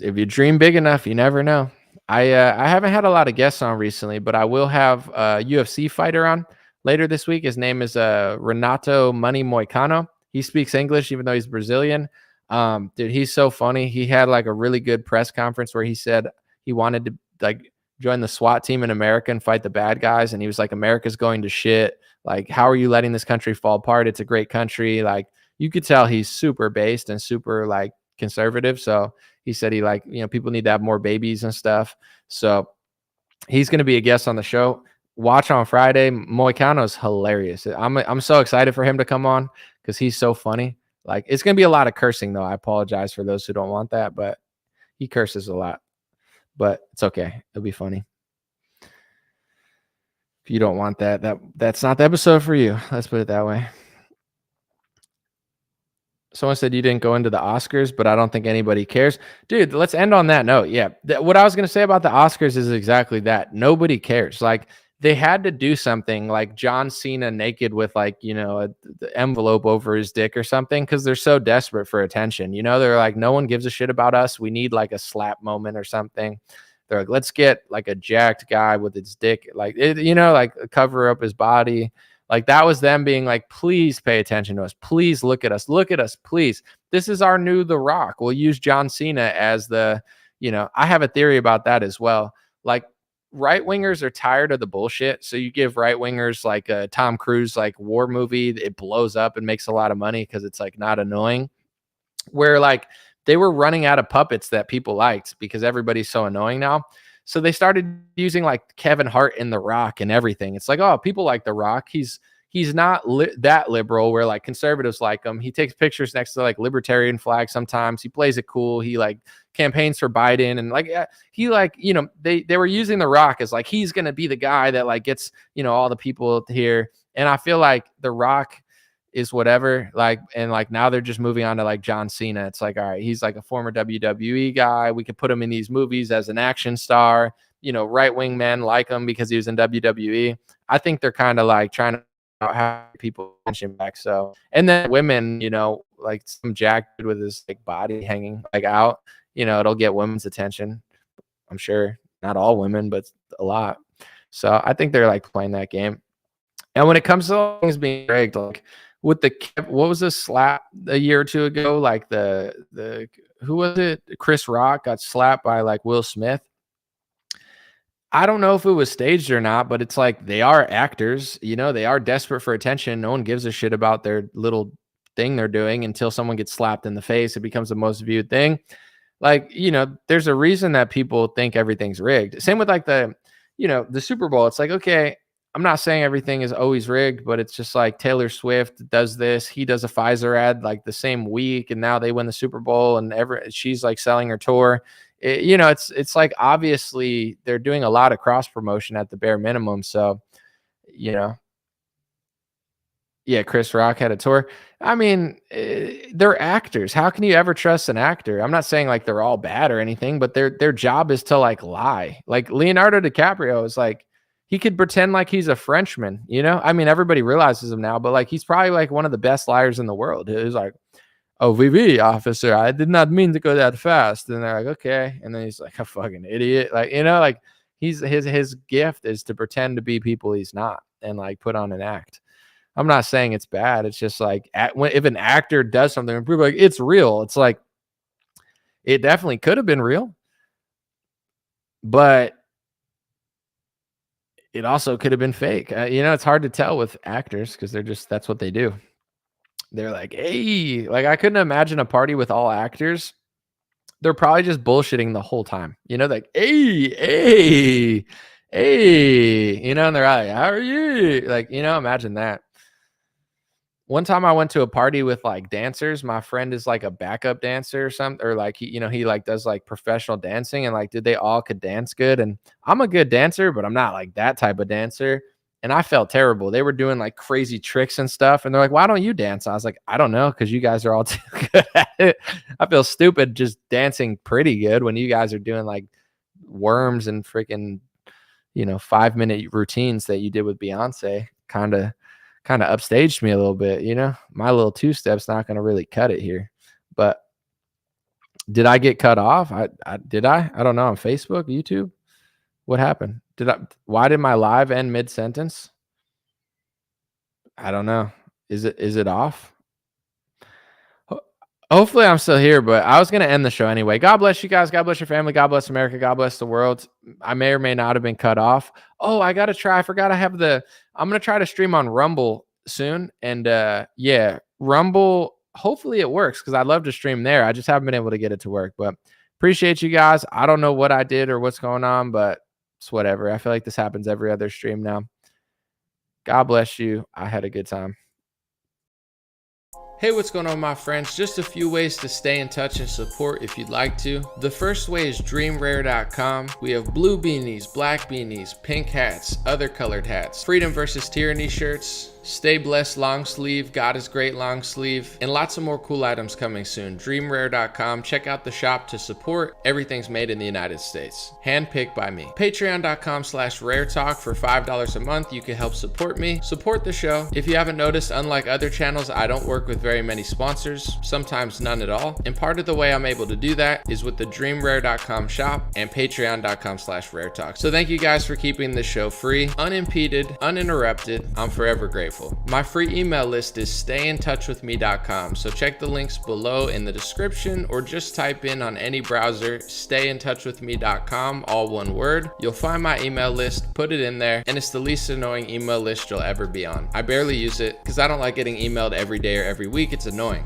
If you dream big enough, you never know. I haven't had a lot of guests on recently, but I will have a UFC fighter on later this week. His name is Renato Money Moicano. He speaks English, even though he's Brazilian. Dude, he's so funny. He had like a really good press conference where he said he wanted to like join the SWAT team in America and fight the bad guys. And he was like, America's going to shit. Like, how are you letting this country fall apart? It's a great country. Like, you could tell he's super based and super like conservative. So he said he like, people need to have more babies and stuff. So he's going to be a guest on the show. Watch on Friday. Moicano is hilarious. I'm so excited for him to come on because he's so funny. Like, it's going to be a lot of cursing, though. I apologize for those who don't want that, but he curses a lot. But it's okay. It'll be funny. If you don't want that's not the episode for you. Let's put it that way. Someone said you didn't go into the Oscars, but I don't think anybody cares. Dude, let's end on that note. Yeah. What I was going to say about the Oscars is exactly that. Nobody cares. Like, they had to do something like John Cena naked with like, the envelope over his dick or something because they're so desperate for attention. They're like, no one gives a shit about us. We need like a slap moment or something. They're like, let's get like a jacked guy with his dick, like, like cover up his body. Like, that was them being like, please pay attention to us. Please look at us. Look at us, please. This is our new The Rock. We'll use John Cena as the, I have a theory about that as well. Like, right wingers are tired of the bullshit. So you give right wingers like a Tom Cruise, like war movie, it blows up and makes a lot of money because it's like not annoying. Where like they were running out of puppets that people liked because everybody's so annoying now. So they started using like Kevin Hart in The Rock and everything. It's like, oh, people like The Rock. He's not that liberal where like conservatives like him. He takes pictures next to like libertarian flags sometimes. He plays it cool. He like campaigns for Biden and like he like, they were using The Rock as like he's going to be the guy that like gets, all the people here. And I feel like The Rock is whatever, like, and like now they're just moving on to like John Cena. It's like, all right, he's like a former WWE guy. We could put him in these movies as an action star. Right wing men like him because he was in WWE. I think they're kind of like trying to have people attention back. So, and then women, like some jack dude with his like body hanging like out, it'll get women's attention. I'm sure not all women, but a lot. So I think they're like playing that game. And when it comes to things being rigged, like with what was the slap a year or two ago? Like the who was it? Chris Rock got slapped by like Will Smith. I don't know if it was staged or not, but it's like they are actors, they are desperate for attention. No one gives a shit about their little thing they're doing until someone gets slapped in the face. It becomes the most viewed thing. Like, there's a reason that people think everything's rigged. Same with like the Super Bowl. It's like, okay, I'm not saying everything is always rigged, but it's just like Taylor Swift does this. He does a Pfizer ad like the same week, and now they win the Super Bowl, and she's like selling her tour. It's like obviously they're doing a lot of cross promotion at the bare minimum. So, yeah, Chris Rock had a tour. I mean, they're actors. How can you ever trust an actor? I'm not saying like they're all bad or anything, but their job is to like lie. Like Leonardo DiCaprio is like, he could pretend like he's a Frenchman, I mean, everybody realizes him now, but like, he's probably like one of the best liars in the world. He's like, oh, VV officer, I did not mean to go that fast. And they're like, okay. And then he's like a fucking idiot. Like, like his gift is to pretend to be people he's not and like put on an act. I'm not saying it's bad. It's just like if an actor does something and people are like, it's real. It's like, it definitely could have been real, but it also could have been fake. It's hard to tell with actors because that's what they do. They're like, hey, like I couldn't imagine a party with all actors. They're probably just bullshitting the whole time. Like, hey, and they're like, how are you? Like, imagine that. One time I went to a party with like dancers. My friend is like a backup dancer or something, or like he like does like professional dancing, and like, dude, they all could dance good. And I'm a good dancer, but I'm not like that type of dancer. And I felt terrible. They were doing like crazy tricks and stuff. And they're like, why don't you dance? I was like, I don't know, because you guys are all too good at it. I feel stupid just dancing pretty good when you guys are doing like worms and freaking, 5-minute routines that you did with Beyonce. Kind of upstaged me a little bit, My little two-step's not going to really cut it here. But did I get cut off? I don't know, on Facebook, YouTube. What happened? Why did my live end mid-sentence? I don't know. Is it off? Hopefully I'm still here, but I was going to end the show anyway. God bless you guys. God bless your family. God bless America. God bless the world. I may or may not have been cut off. Oh, I got to try. I forgot I'm going to try to stream on Rumble soon. And yeah, Rumble, hopefully it works because I'd love to stream there. I just haven't been able to get it to work, but appreciate you guys. I don't know what I did or what's going on, but it's whatever. I feel like this happens every other stream now. God bless you. I had a good time. Hey, what's going on, my friends? Just a few ways to stay in touch and support if you'd like to. The first way is dreamrare.com. We have blue beanies, black beanies, pink hats, other colored hats, freedom versus tyranny shirts, stay blessed long sleeve, God is great long sleeve, and lots of more cool items coming soon. Dreamrare.com. Check out the shop to support. Everything's made in the United States. Handpicked by me. Patreon.com/raretalk for $5 a month. You can help support me, support the show. If you haven't noticed, unlike other channels, I don't work with very many sponsors, sometimes none at all. And part of the way I'm able to do that is with the dreamrare.com shop and patreon.com/raretalk. So thank you guys for keeping this show free, unimpeded, uninterrupted. I'm forever grateful. My free email list is stayintouchwithme.com. So check the links below in the description or just type in on any browser, stayintouchwithme.com, all one word. You'll find my email list, put it in there, and it's the least annoying email list you'll ever be on. I barely use it because I don't like getting emailed every day or every week. It's annoying.